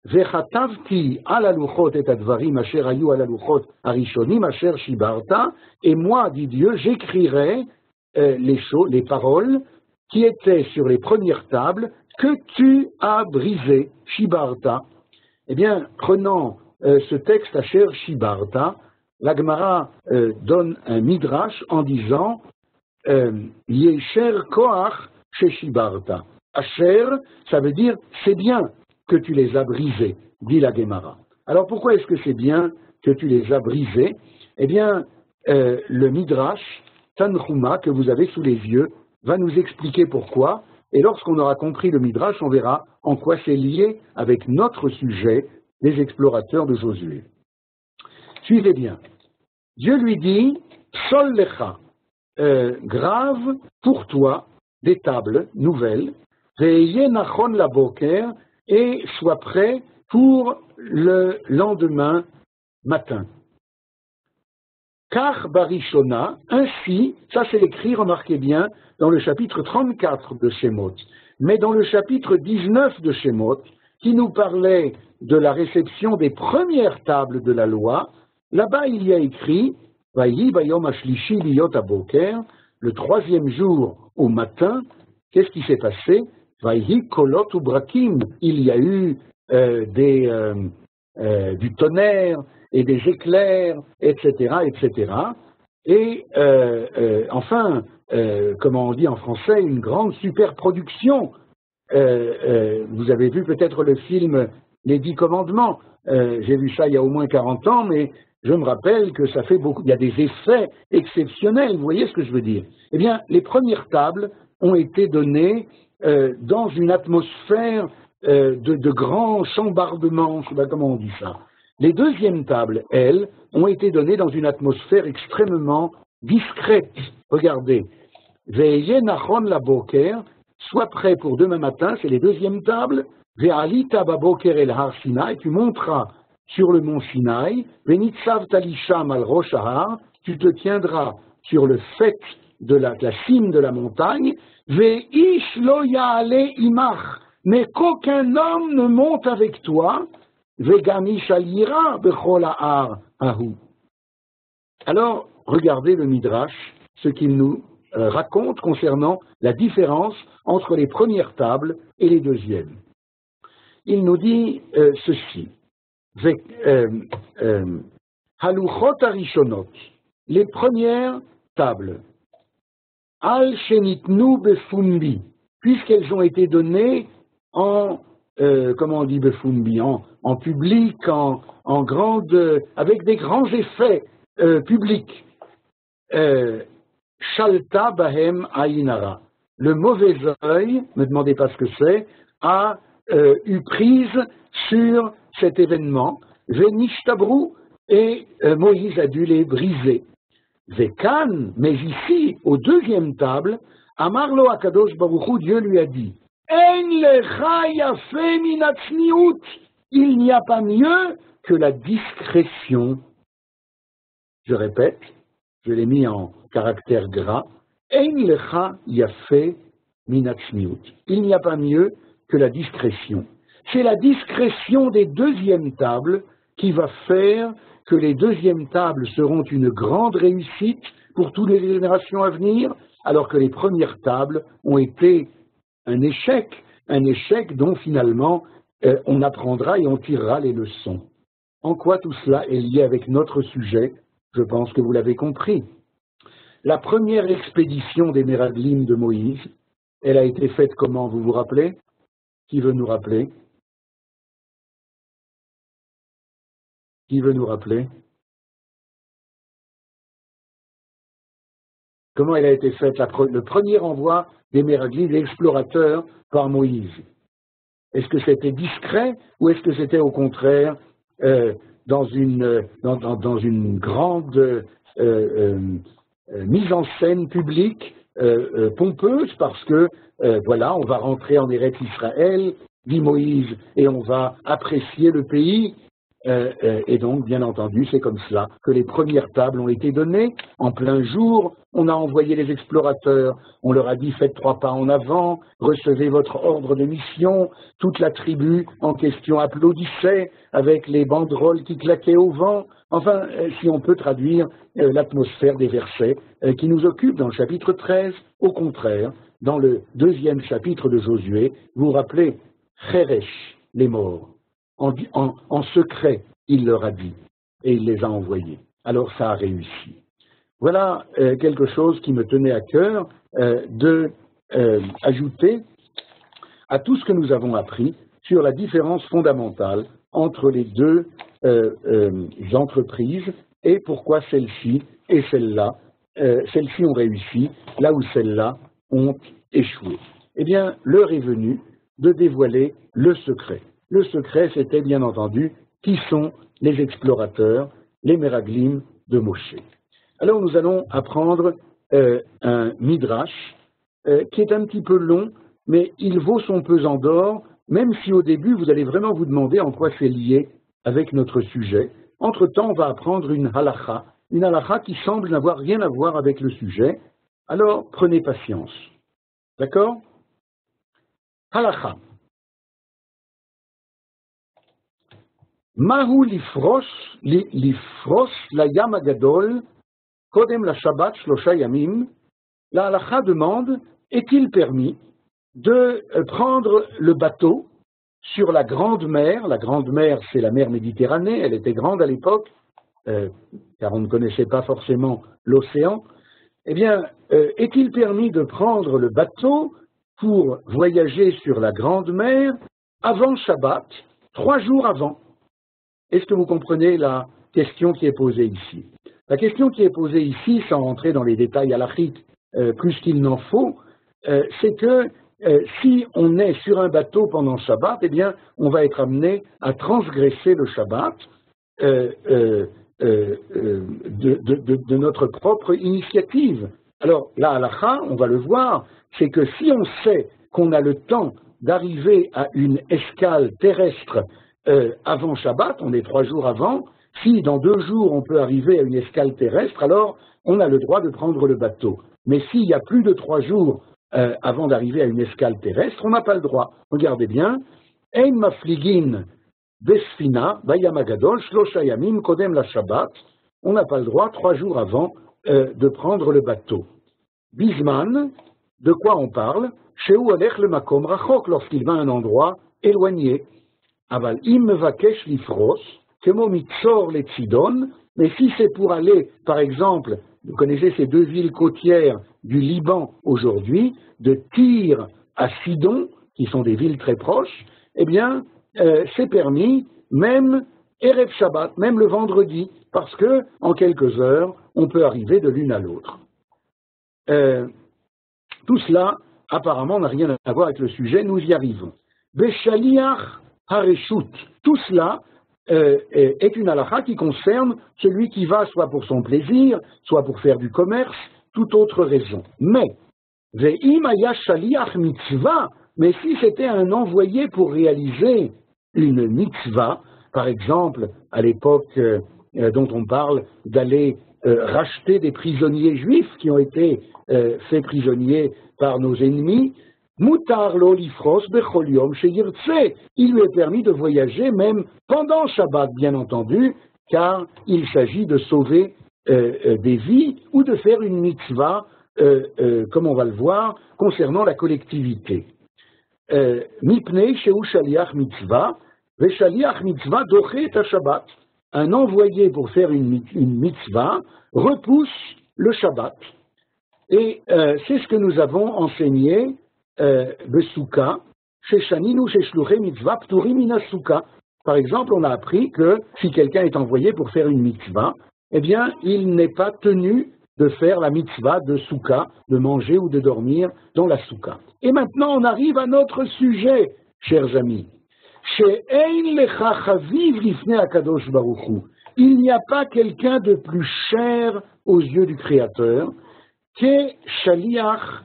vechatavti ala luchot et advarim asher ayu ala luchot arishonim asher shibarta, et moi, dit Dieu, j'écrirai les paroles qui étaient sur les premières tables que tu as brisées, shibarta. Eh bien, prenant ce texte Asher Shibarta, la Gemara donne un midrash en disant Yesher Koach chez Shibarta. Asher, ça veut dire c'est bien que tu les as brisés, dit la Gemara. Alors pourquoi est-ce que c'est bien que tu les as brisés? Eh bien, le midrash Tanchuma que vous avez sous les yeux va nous expliquer pourquoi. Et lorsqu'on aura compris le Midrash, on verra en quoi c'est lié avec notre sujet, les explorateurs de Josué. Suivez bien. Dieu lui dit, Sol lecha, grave pour toi des tables nouvelles, veillez nachon la boker, et sois prêt pour le lendemain matin. Car barishona, ainsi, ça c'est écrit, remarquez bien, dans le chapitre 34 de Shemot, mais dans le chapitre 19 de Shemot, qui nous parlait de la réception des premières tables de la loi, là-bas il y a écrit, Vayi bayom ashlishi liyot aboker, le 3e jour au matin, qu'est-ce qui s'est passé? Vayi kolot ubrakim, il y a eu du tonnerre, et des éclairs, etc., etc. Et enfin, comment on dit en français, une grande superproduction. Vous avez vu peut-être le film Les 10 commandements. J'ai vu ça il y a au moins 40 ans, mais je me rappelle que ça fait beaucoup. Il y a des effets exceptionnels, vous voyez ce que je veux dire? Eh bien, les premières tables ont été données dans une atmosphère de grands chambardements, je ne sais pas comment on dit ça. Les 2e tables, elles, ont été données dans une atmosphère extrêmement discrète. Regardez. Veillez nachon la boker, sois prêt pour demain matin, c'est les deuxièmes tables, Ve'alita baboker el har Sinai, tu monteras sur le mont Sinaï, Ve'nitzav talisham al rosh hahar, tu te tiendras sur le faîte de la cime de la montagne, Ve'ish lo ya'ale imach, mais qu'aucun homme ne monte avec toi, Ve'gamish al yira bechol ha'ar ahu. Alors, regardez le Midrash, ce qu'il nous raconte concernant la différence entre les premières tables et les deuxièmes. Il nous dit ceci. Haluchot harishonot, les premières tables, al shenitnu befumbi, puisqu'elles ont été données en, comment on dit befumbi, en public, en grande, avec des grands effets publics. Shalta bahem ainara, le mauvais œil, ne me demandez pas ce que c'est, a eu prise sur cet événement, Venishtabru, et Moïse a dû les briser. Vekan, mais ici, aux deuxième table, Amarlo Akadosh Baruch Hu, Dieu lui a dit, En lecha yafe minatzniut, il n'y a pas mieux que la discrétion. Je répète, je l'ai mis en caractère gras, En lecha yafe minatzniut, il n'y a pas mieux que la discrétion. C'est la discrétion des deuxièmes tables qui va faire que les deuxièmes tables seront une grande réussite pour toutes les générations à venir, alors que les premières tables ont été un échec dont finalement on apprendra et on tirera les leçons. En quoi tout cela est lié avec notre sujet? Je pense que vous l'avez compris. La première expédition des Meraglim de Moïse, elle a été faite comment, vous vous rappelez? Qui veut nous rappeler? Qui veut nous rappeler? Comment elle a été faite, le premier envoi des Meraglim, des explorateurs, par Moïse? Est-ce que c'était discret ou est-ce que c'était au contraire dans une grande mise en scène publique pompeuse parce que voilà, on va rentrer en Eretz Israël, dit Moïse, et on va apprécier le pays. Et donc, bien entendu, c'est comme cela que les premières tables ont été données. En plein jour, on a envoyé les explorateurs, on leur a dit faites 3 pas en avant, recevez votre ordre de mission. Toute la tribu en question applaudissait avec les banderoles qui claquaient au vent. Enfin, si on peut traduire l'atmosphère des versets qui nous occupent dans le chapitre 13, au contraire, dans le 2e chapitre de Josué, vous vous rappelez, Cheresh, les morts. En secret, il leur a dit, et il les a envoyés. Alors ça a réussi. Voilà quelque chose qui me tenait à cœur d'ajouter à tout ce que nous avons appris sur la différence fondamentale entre les deux entreprises et pourquoi celle-ci et celle-là, celles-ci ont réussi, là où celles-là ont échoué. Eh bien, l'heure est venue de dévoiler le secret. Le secret, c'était bien entendu qui sont les explorateurs, les Meraglim de Moshe. Alors nous allons apprendre un midrash qui est un petit peu long, mais il vaut son pesant d'or, même si au début vous allez vraiment vous demander en quoi c'est lié avec notre sujet. Entre-temps, on va apprendre une halakha qui semble n'avoir rien à voir avec le sujet. Alors prenez patience. D'accord? Halakha. Mahu lifros la yam agadol kodem la shabbat shlosha yamim. La halakha demande, est-il permis de prendre le bateau sur la grande mer? La grande mer, c'est la mer Méditerranée, elle était grande à l'époque, car on ne connaissait pas forcément l'océan. Eh bien, est-il permis de prendre le bateau pour voyager sur la grande mer avant Shabbat, 3 jours avant? Est-ce que vous comprenez la question qui est posée ici? La question qui est posée ici, sans rentrer dans les détails halachiques plus qu'il n'en faut, c'est que si on est sur un bateau pendant Shabbat, eh bien, on va être amené à transgresser le Shabbat de notre propre initiative. Alors, la halakha, on va le voir, c'est que si on sait qu'on a le temps d'arriver à une escale terrestre avant Shabbat, on est 3 jours avant, si dans 2 jours on peut arriver à une escale terrestre, alors on a le droit de prendre le bateau. Mais s'il y a plus de 3 jours avant d'arriver à une escale terrestre, on n'a pas le droit. Regardez bien, Ein mafligin besfina bayam agadol shlosha yamim kodem la Shabbat, on n'a pas le droit 3 jours avant de prendre le bateau. Bisman, de quoi on parle? Sheu alech le makom rachok, lorsqu'il va à un endroit éloigné. Aval im vakesh lifros, kemo mitzor le Tzidon, mais si c'est pour aller, par exemple, vous connaissez ces 2 villes côtières du Liban aujourd'hui, de Tyr à Sidon, qui sont des villes très proches, eh bien, c'est permis, même Erev Shabbat, même le vendredi, parce que en quelques heures, on peut arriver de l'une à l'autre. Tout cela, apparemment, n'a rien à voir avec le sujet, nous y arrivons. Beshaliach hareshut, tout cela est une halakha qui concerne celui qui va soit pour son plaisir, soit pour faire du commerce, toute autre raison. Mais, ve'im haya shaliach mitzvah, mais si c'était un envoyé pour réaliser une mitzvah, par exemple, à l'époque dont on parle d'aller racheter des prisonniers juifs qui ont été faits prisonniers par nos ennemis, Mutar lo lifros bechol yom sheyirtse. Il lui est permis de voyager même pendant Shabbat, bien entendu, car il s'agit de sauver des vies ou de faire une mitzvah, comme on va le voir, concernant la collectivité. Mipnei sheu shaliach mitzvah, ve shaliach mitzvah dochet à Shabbat. Un envoyé pour faire une mitzvah repousse le Shabbat. Et c'est ce que nous avons enseigné Besouka, chez Shaninu, chez Shluché mitzvah, pturi minasuka. Par exemple, on a appris que si quelqu'un est envoyé pour faire une mitzvah, eh bien, il n'est pas tenu de faire la mitzvah de souka, de manger ou de dormir dans la souka. Et maintenant, on arrive à notre sujet, chers amis. Il n'y a pas quelqu'un de plus cher aux yeux du Créateur que Shaliach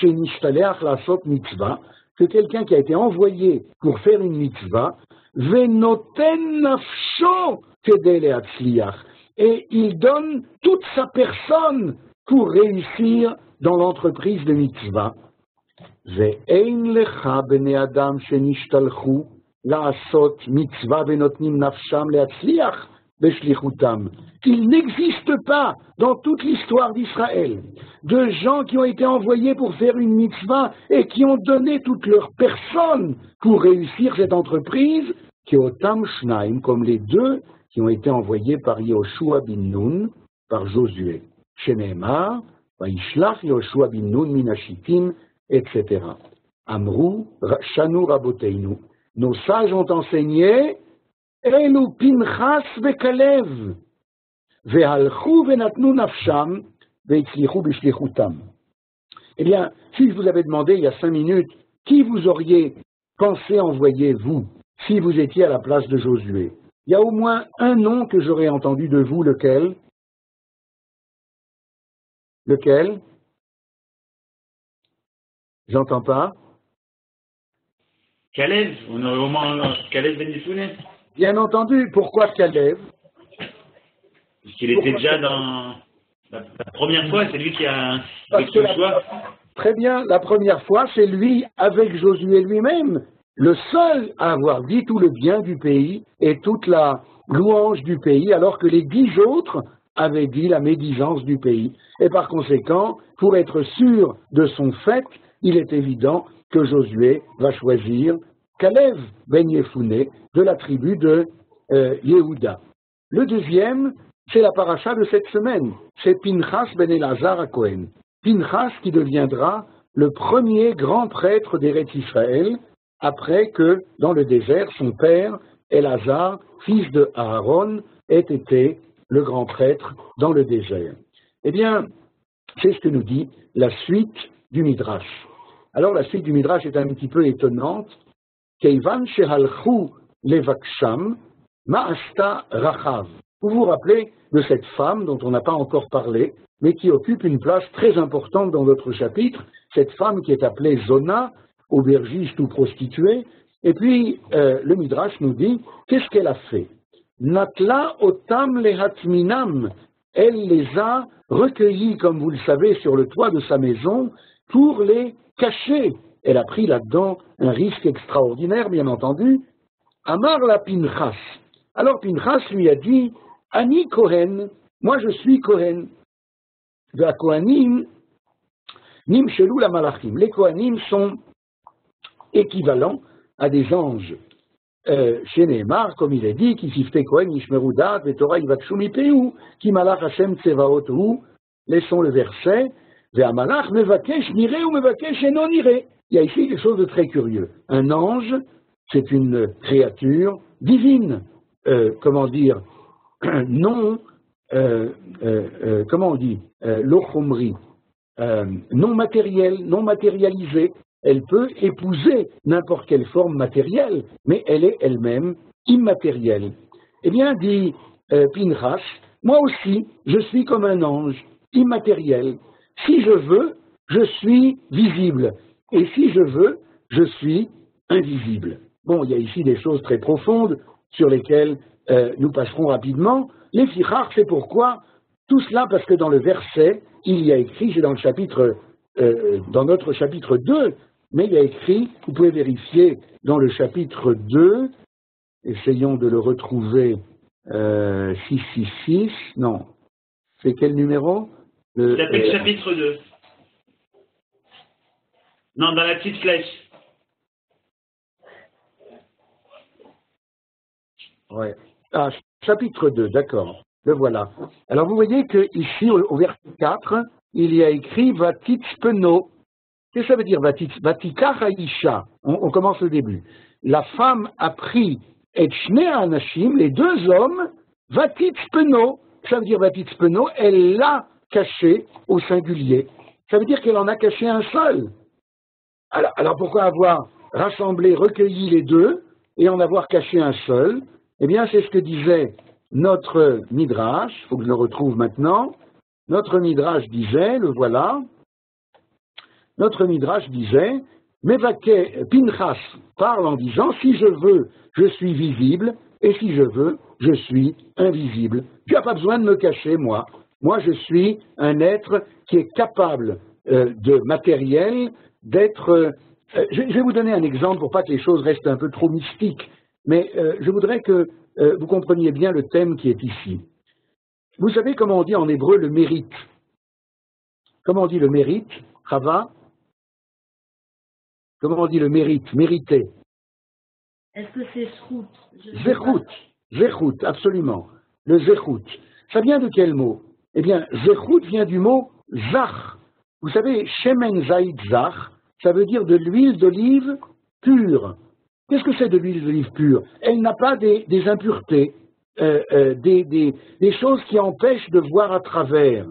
Shenishtalech Lasot Mitzvah, que quelqu'un qui a été envoyé pour faire une mitzvah, Venoten Nafsho Kedei Lehatzliach, et il donne toute sa personne pour réussir dans l'entreprise de mitzvah. Ve'ein lecha bnei adam shenishtalchu la'asot mitzvah venotnim nafsham lehatzliach beshlichutam. Il n'existe pas dans toute l'histoire d'Israël de gens qui ont été envoyés pour faire une mitzvah et qui ont donné toute leur personne pour réussir cette entreprise, qui otam shnaim, comme les 2 qui ont été envoyés par Yoshua bin Nun, par Josué. Sheneemar, Vaishlach Yoshua bin Nun minashitim, etc. Amrou, Shanu Raboteinu. Nos sages ont enseigné Elu Pinchas veKalev, vehalchu venatnu nafsham, veitzlichu bishlichutam. Eh bien, si je vous avais demandé il y a 5 minutes, qui vous auriez pensé envoyer, vous, si vous étiez à la place de Josué, il y a au moins un nom que j'aurais entendu de vous, lequel? Lequel? J'entends pas. Kalev, on aurait au moins Kalev Ben Yefouné. Bien entendu, pourquoi Kalev? Parce qu'il était déjà dans la première fois, c'est lui qui a fait le choix. Très bien, la première fois, c'est lui avec Josué lui-même, le seul à avoir dit tout le bien du pays et toute la louange du pays, alors que les 10 autres avaient dit la médisance du pays. Et par conséquent, pour être sûr de son fait, il est évident que Josué va choisir Kalev ben Yefouné de la tribu de Yehuda. Le deuxième, c'est la paracha de cette semaine, c'est Pinchas ben Elazar à Cohen. Pinchas qui deviendra le premier grand prêtre d'Eretz Israël, après que, dans le désert, son père, Elazar, fils de Aaron, ait été le grand prêtre dans le désert. Eh bien, c'est ce que nous dit la suite du Midrash. Alors, la suite du Midrash est un petit peu étonnante. Keivan shehalchu levaksham ma'asta rachav. Vous vous rappelez de cette femme dont on n'a pas encore parlé, mais qui occupe une place très importante dans notre chapitre, cette femme qui est appelée Zona, aubergiste ou prostituée. Et puis, le Midrash nous dit, qu'est-ce qu'elle a fait? Natla otam lehatminam, elle les a recueillis, comme vous le savez, sur le toit de sa maison pour les cacher. Elle a pris là-dedans un risque extraordinaire, bien entendu. Amar la Pinchas. Alors Pinchas lui a dit, Ani Kohen, moi je suis Kohen. Va Kohanim, Nim Shelou la Malachim. Les Kohanim sont équivalents à des anges. Chez Nehemar, comme il est dit, qui sifte Kohen, Yishmeru Dat, Vetorah Yivakshu Mipeu, qui Malach Hashem Tsevaot Hu, laissons le verset, Ve'amalach Mevakesh Nire ou Mevakesh Eno Nire. Il y a ici quelque chose de très curieux. Un ange, c'est une créature divine, non, comment on dit, l'ochomri, non matérielle, non matérialisée. Elle peut épouser n'importe quelle forme matérielle, mais elle est elle-même immatérielle. Eh bien, dit Pinchas, moi aussi, je suis comme un ange, immatériel. Si je veux, je suis visible. Et si je veux, je suis invisible. Bon, il y a ici des choses très profondes sur lesquelles nous passerons rapidement. Les fichar, c'est pourquoi tout cela, parce que dans le verset, il y a écrit, c'est dans le chapitre, dans notre chapitre 2, mais il y a écrit, vous pouvez vérifier dans le chapitre 2, essayons de le retrouver, 666, non, c'est quel numéro? Chapitre 2. Non, dans la petite flèche. Ouais. Ah, chapitre 2, d'accord. Le voilà. Alors vous voyez qu'ici, au verset 4, il y a écrit Vatitz Peno. Qu'est-ce que ça veut dire Vatikach Aisha? On commence le début. La femme a pris et Shnei Anashim, les deux hommes, Vatitz Peno. Ça veut dire Vatitz Peno, elle l'a caché au singulier. Ça veut dire qu'elle en a caché un seul. Alors pourquoi avoir rassemblé, recueilli les deux et en avoir caché un seul? Eh bien, c'est ce que disait notre Midrash, il faut que je le retrouve maintenant. Notre Midrash disait, le voilà, notre Midrash disait, Mevake Pinchas parle en disant, si je veux, je suis visible, et si je veux, je suis invisible. Tu n'as pas besoin de me cacher, moi. Moi, je suis un être qui est capable de matériel, d'être... je vais vous donner un exemple pour pas que les choses restent un peu trop mystiques, mais je voudrais que vous compreniez bien le thème qui est ici. Vous savez comment on dit en hébreu le mérite? Comment on dit le mérite, Chava? Comment on dit le mérite, mériter? Est-ce que c'est zechut? Zechut, absolument. Le zechut. Ça vient de quel mot? Eh bien, zechut vient du mot zach. Vous savez, shemen zaïd zach, ça veut dire de l'huile d'olive pure. Qu'est-ce que c'est de l'huile d'olive pure? Elle n'a pas des impuretés, des choses qui empêchent de voir à travers.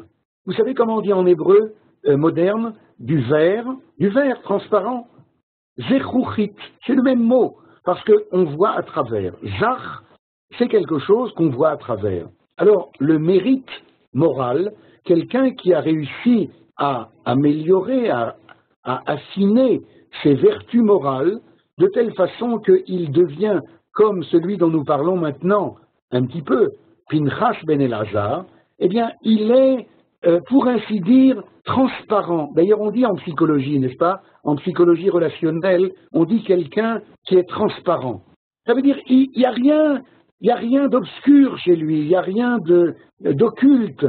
Vous savez comment on dit en hébreu moderne? Du verre transparent. Zechuchit, c'est le même mot, parce qu'on voit à travers. Zach, c'est quelque chose qu'on voit à travers. Alors, le mérite moral, quelqu'un qui a réussi à améliorer, à affiner ses vertus morales, de telle façon qu'il devient comme celui dont nous parlons maintenant, un petit peu, Pinchas ben Elazar, eh bien, il est, pour ainsi dire, transparent. D'ailleurs, on dit en psychologie, n'est-ce pas? En psychologie relationnelle, on dit quelqu'un qui est transparent. Ça veut dire il n'y a rien d'obscur chez lui, il n'y a rien d'occulte,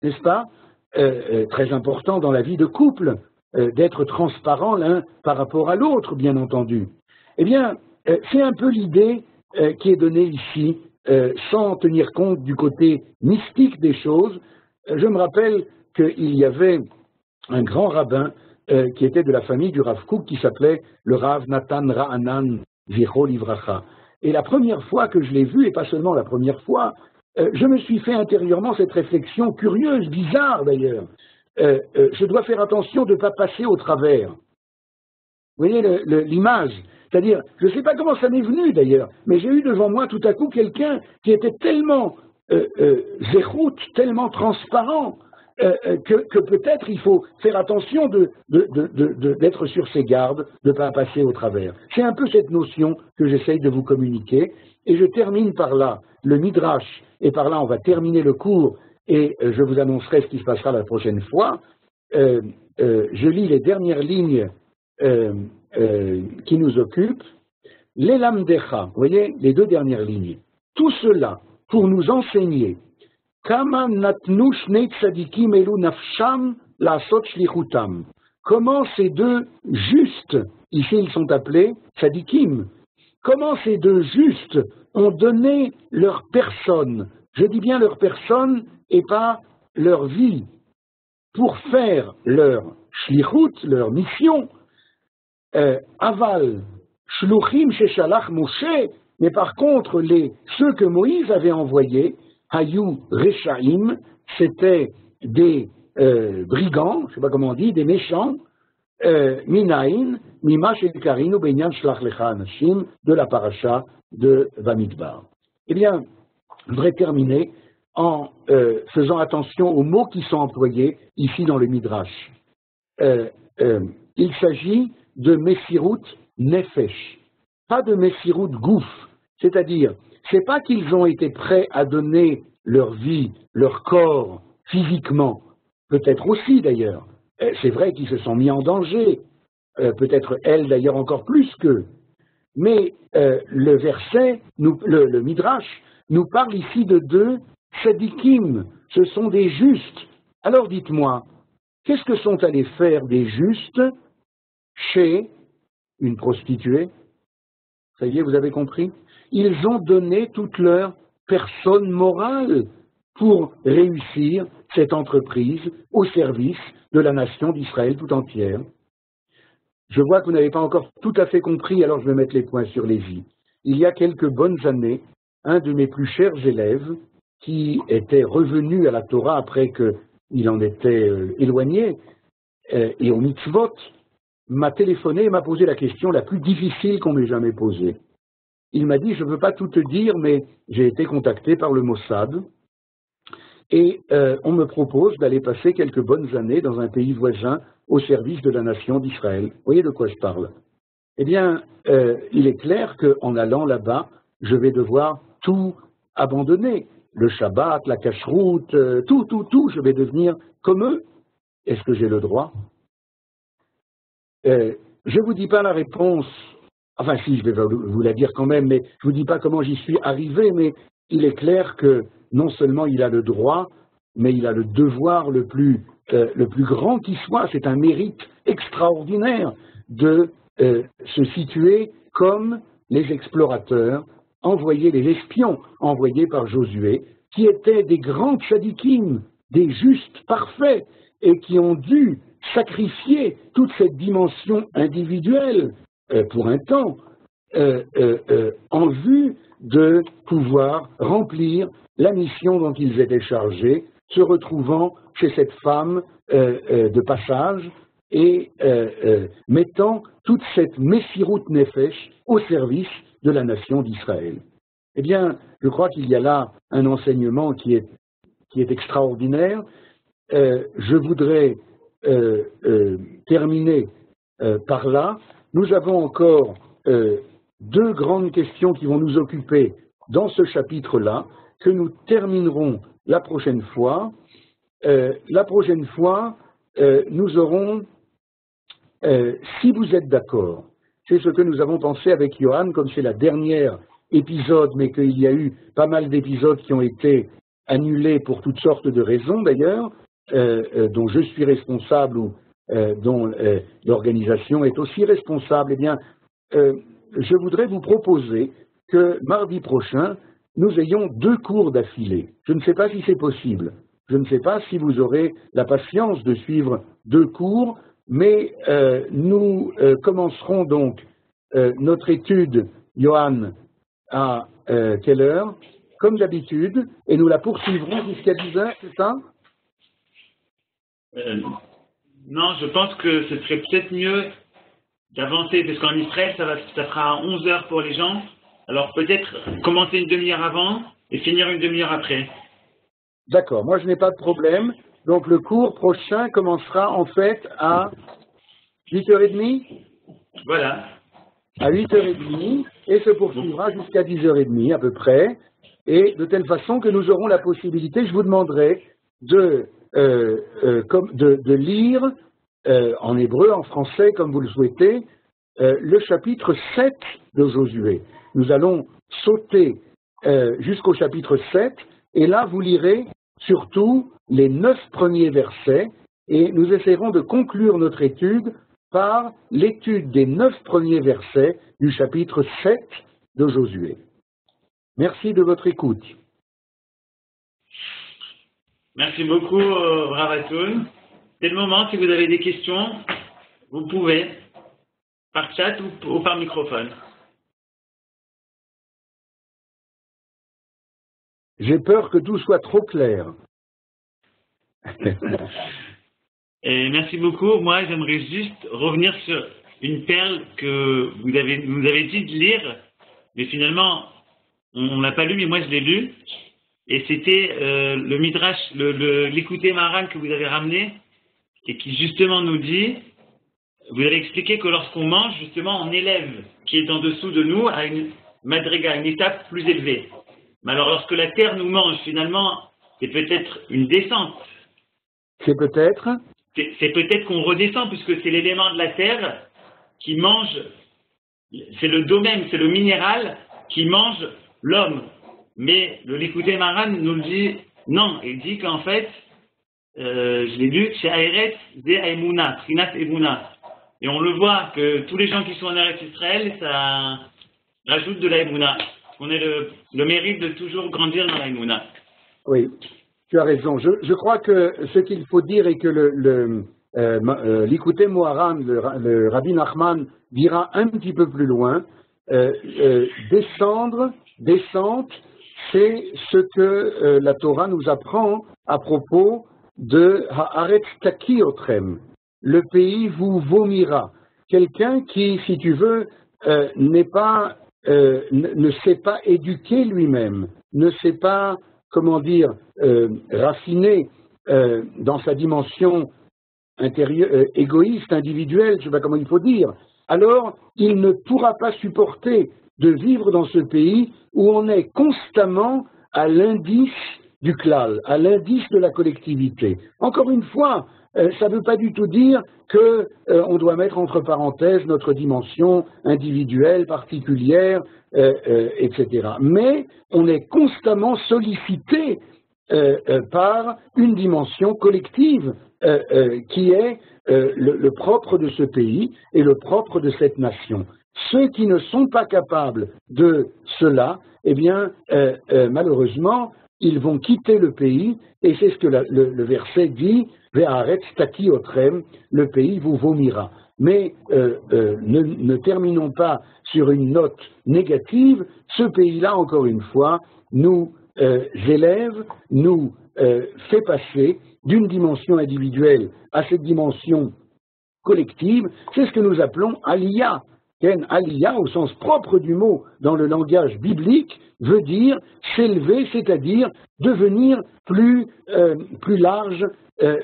n'est-ce pas? Très important dans la vie de couple, d'être transparent l'un par rapport à l'autre, bien entendu. Eh bien, c'est un peu l'idée qui est donnée ici, sans tenir compte du côté mystique des choses. Je me rappelle qu'il y avait un grand rabbin qui était de la famille du Rav Kook, qui s'appelait le Rav Natan Ra'anan Zichro Livracha. Et la première fois que je l'ai vu, et pas seulement la première fois, je me suis fait intérieurement cette réflexion curieuse, bizarre d'ailleurs. Je dois faire attention de ne pas passer au travers. Vous voyez l'image? C'est-à-dire, je ne sais pas comment ça m'est venu d'ailleurs, mais j'ai eu devant moi tout à coup quelqu'un qui était tellement zéchout, tellement transparent, que peut-être il faut faire attention d'être sur ses gardes, de ne pas passer au travers. C'est un peu cette notion que j'essaye de vous communiquer, et je termine par là le Midrash, et par là on va terminer le cours, et je vous annoncerai ce qui se passera la prochaine fois. Je lis les dernières lignes qui nous occupent. L'Elamdecha, vous voyez, les deux dernières lignes. Tout cela pour nous enseigner Kama natnu shnei tzadikim elu nafsham la'asot shlichutam. Comment ces deux justes, ici ils sont appelés tzadikim, comment ces deux justes ont donné leur personne, je dis bien leur personne et pas leur vie, pour faire leur shlichut, leur mission, aval, shluchim sheshalach Moshe, mais par contre ceux que Moïse avait envoyés, Hayou Rechaim, c'était des brigands, je ne sais pas comment on dit, des méchants, Minaïn, Mimash et Karinu, Benyan Shlach Lecha Anashim, de la paracha de Bamidbar. Eh bien, je voudrais terminer en faisant attention aux mots qui sont employés ici dans le Midrash. Il s'agit de Messirut Nefesh, pas de Messirut Gouf, c'est-à-dire, c'est pas qu'ils ont été prêts à donner leur vie, leur corps, physiquement, peut-être aussi d'ailleurs. C'est vrai qu'ils se sont mis en danger, peut-être elle d'ailleurs encore plus qu'eux. Mais le verset, le Midrash, nous parle ici de deux tzadikim, ce sont des justes. Alors dites-moi, qu'est-ce que sont allés faire des justes chez une prostituée? Ça y est, vous avez compris? Ils ont donné toute leur personne morale pour réussir cette entreprise au service de la nation d'Israël tout entière. Je vois que vous n'avez pas encore tout à fait compris, alors je vais mettre les points sur les i. Il y a quelques bonnes années, un de mes plus chers élèves, qui était revenu à la Torah après qu'il en était éloigné, et au mitzvot, m'a téléphoné et m'a posé la question la plus difficile qu'on m'ait jamais posée. Il m'a dit, je ne veux pas tout te dire, mais j'ai été contacté par le Mossad et on me propose d'aller passer quelques bonnes années dans un pays voisin au service de la nation d'Israël. Vous voyez de quoi je parle? Eh bien, il est clair qu'en allant là-bas, je vais devoir tout abandonner. Le Shabbat, la cacheroute, tout, je vais devenir comme eux. Est-ce que j'ai le droit? Je ne vous dis pas la réponse. Enfin, si, je vais vous la dire quand même, mais je ne vous dis pas comment j'y suis arrivé, mais il est clair que non seulement il a le droit, mais il a le devoir le plus grand qui soit. C'est un mérite extraordinaire de se situer comme les explorateurs envoyés, les espions envoyés par Josué, qui étaient des grands tzadikim, des justes parfaits, et qui ont dû sacrifier toute cette dimension individuelle pour un temps, en vue de pouvoir remplir la mission dont ils étaient chargés, se retrouvant chez cette femme de passage et mettant toute cette Messirut Nefesh au service de la nation d'Israël. Eh bien, je crois qu'il y a là un enseignement qui est extraordinaire. Je voudrais terminer par là. Nous avons encore deux grandes questions qui vont nous occuper dans ce chapitre-là, que nous terminerons la prochaine fois. La prochaine fois, nous aurons, si vous êtes d'accord, c'est ce que nous avons pensé avec Johan, comme c'est la dernière épisode, mais qu'il y a eu pas mal d'épisodes qui ont été annulés pour toutes sortes de raisons d'ailleurs, dont je suis responsable ou dont l'organisation est aussi responsable. Eh bien, je voudrais vous proposer que mardi prochain, nous ayons deux cours d'affilée. Je ne sais pas si c'est possible. Je ne sais pas si vous aurez la patience de suivre deux cours, mais nous commencerons donc notre étude, Johan, à quelle heure? Comme d'habitude, et nous la poursuivrons jusqu'à 10 heures, c'est ça? Non, je pense que ce serait peut-être mieux d'avancer, parce qu'en Israël, ça fera 11 heures pour les gens. Alors peut-être commencer une demi-heure avant et finir une demi-heure après. D'accord, moi je n'ai pas de problème. Donc le cours prochain commencera en fait à 8h30. Voilà. À 8h30 et se poursuivra jusqu'à 10h30 à peu près. Et de telle façon que nous aurons la possibilité, je vous demanderai de lire en hébreu, en français, comme vous le souhaitez, le chapitre 7 de Josué. Nous allons sauter jusqu'au chapitre 7, et là vous lirez surtout les 9 premiers versets, et nous essaierons de conclure notre étude par l'étude des 9 premiers versets du chapitre 7 de Josué. Merci de votre écoute. Merci beaucoup, Rav Atoun. C'est le moment, si vous avez des questions, vous pouvez, par chat ou par microphone. J'ai peur que tout soit trop clair. Et merci beaucoup. Moi, j'aimerais juste revenir sur une perle que vous nous avez dit de lire, mais finalement, on ne l'a pas lu, mais moi, je l'ai lu. Et c'était le Midrash, l'écouté Maran que vous avez ramené, et qui justement nous dit, vous avez expliqué que lorsqu'on mange, justement, on élève qui est en dessous de nous à une madriga, une étape plus élevée. Mais alors, lorsque la terre nous mange, finalement, c'est peut-être une descente. C'est peut-être qu'on redescend, puisque c'est l'élément de la terre qui mange, c'est le domaine, c'est le minéral qui mange l'homme. Mais le Likutei Maran nous le dit, non, il dit qu'en fait, je l'ai lu, chez Aeretz, Ze Aemuna, Trinat Emuna. Et on le voit que tous les gens qui sont en Eretz Israël, ça rajoute de la Emuna. On a le mérite de toujours grandir dans la Emuna. Oui. Tu as raison. Je crois que ce qu'il faut dire est que l'Ikouté Moharan, le Rabbi Nachman, dira un petit peu plus loin, descente, c'est ce que la Torah nous apprend à propos de Haaretz Taki Otrem. Le pays vous vomira. Quelqu'un qui, si tu veux, ne s'est pas éduqué lui-même, ne s'est pas comment dire, raffiné dans sa dimension intérieure, égoïste, individuelle, je ne sais pas comment il faut dire, alors il ne pourra pas supporter de vivre dans ce pays où on est constamment à l'indice du klal, à l'indice de la collectivité. Encore une fois, ça ne veut pas du tout dire qu'on doit mettre entre parenthèses notre dimension individuelle, particulière, etc. Mais on est constamment sollicité par une dimension collective qui est le propre de ce pays et le propre de cette nation. Ceux qui ne sont pas capables de cela, eh bien, malheureusement, ils vont quitter le pays, et c'est ce que le verset dit, Ve'aretz taki otrem, le pays vous vomira. Mais ne terminons pas sur une note négative, ce pays-là, encore une fois, nous élève, nous fait passer d'une dimension individuelle à cette dimension collective, c'est ce que nous appelons aliyah. Aliyah, au sens propre du mot, dans le langage biblique, veut dire s'élever, c'est-à-dire devenir plus large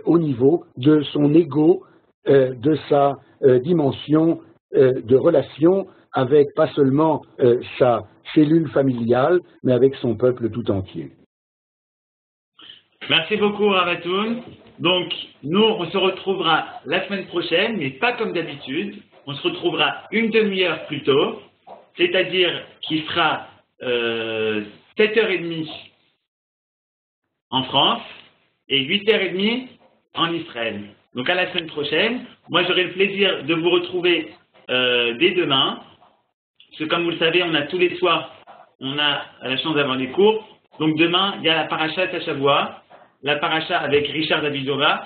au niveau de son ego, de sa dimension de relation avec pas seulement sa cellule familiale, mais avec son peuple tout entier. Merci beaucoup, Rav Atoun. Donc, nous, on se retrouvera la semaine prochaine, mais pas comme d'habitude. On se retrouvera une demi-heure plus tôt, c'est-à-dire qu'il sera 7h30 en France et 8h30 en Israël. Donc à la semaine prochaine. Moi, j'aurai le plaisir de vous retrouver dès demain. Parce que comme vous le savez, on a tous les soirs, on a la chance d'avoir des cours. Donc demain, il y a la paracha Tachavua, la paracha avec Richard Davidovia,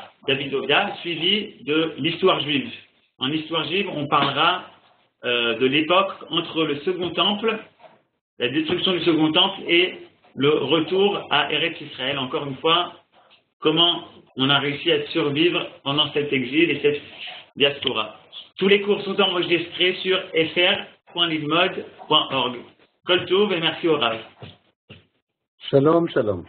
suivi de l'histoire juive. En histoire juive, on parlera de l'époque entre le Second Temple, la destruction du Second Temple et le retour à Eretz Israël. Encore une fois, comment on a réussi à survivre pendant cet exil et cette diaspora. Tous les cours sont enregistrés sur fr.lidmod.org. Kol Tov et merci au Rav. Shalom, shalom.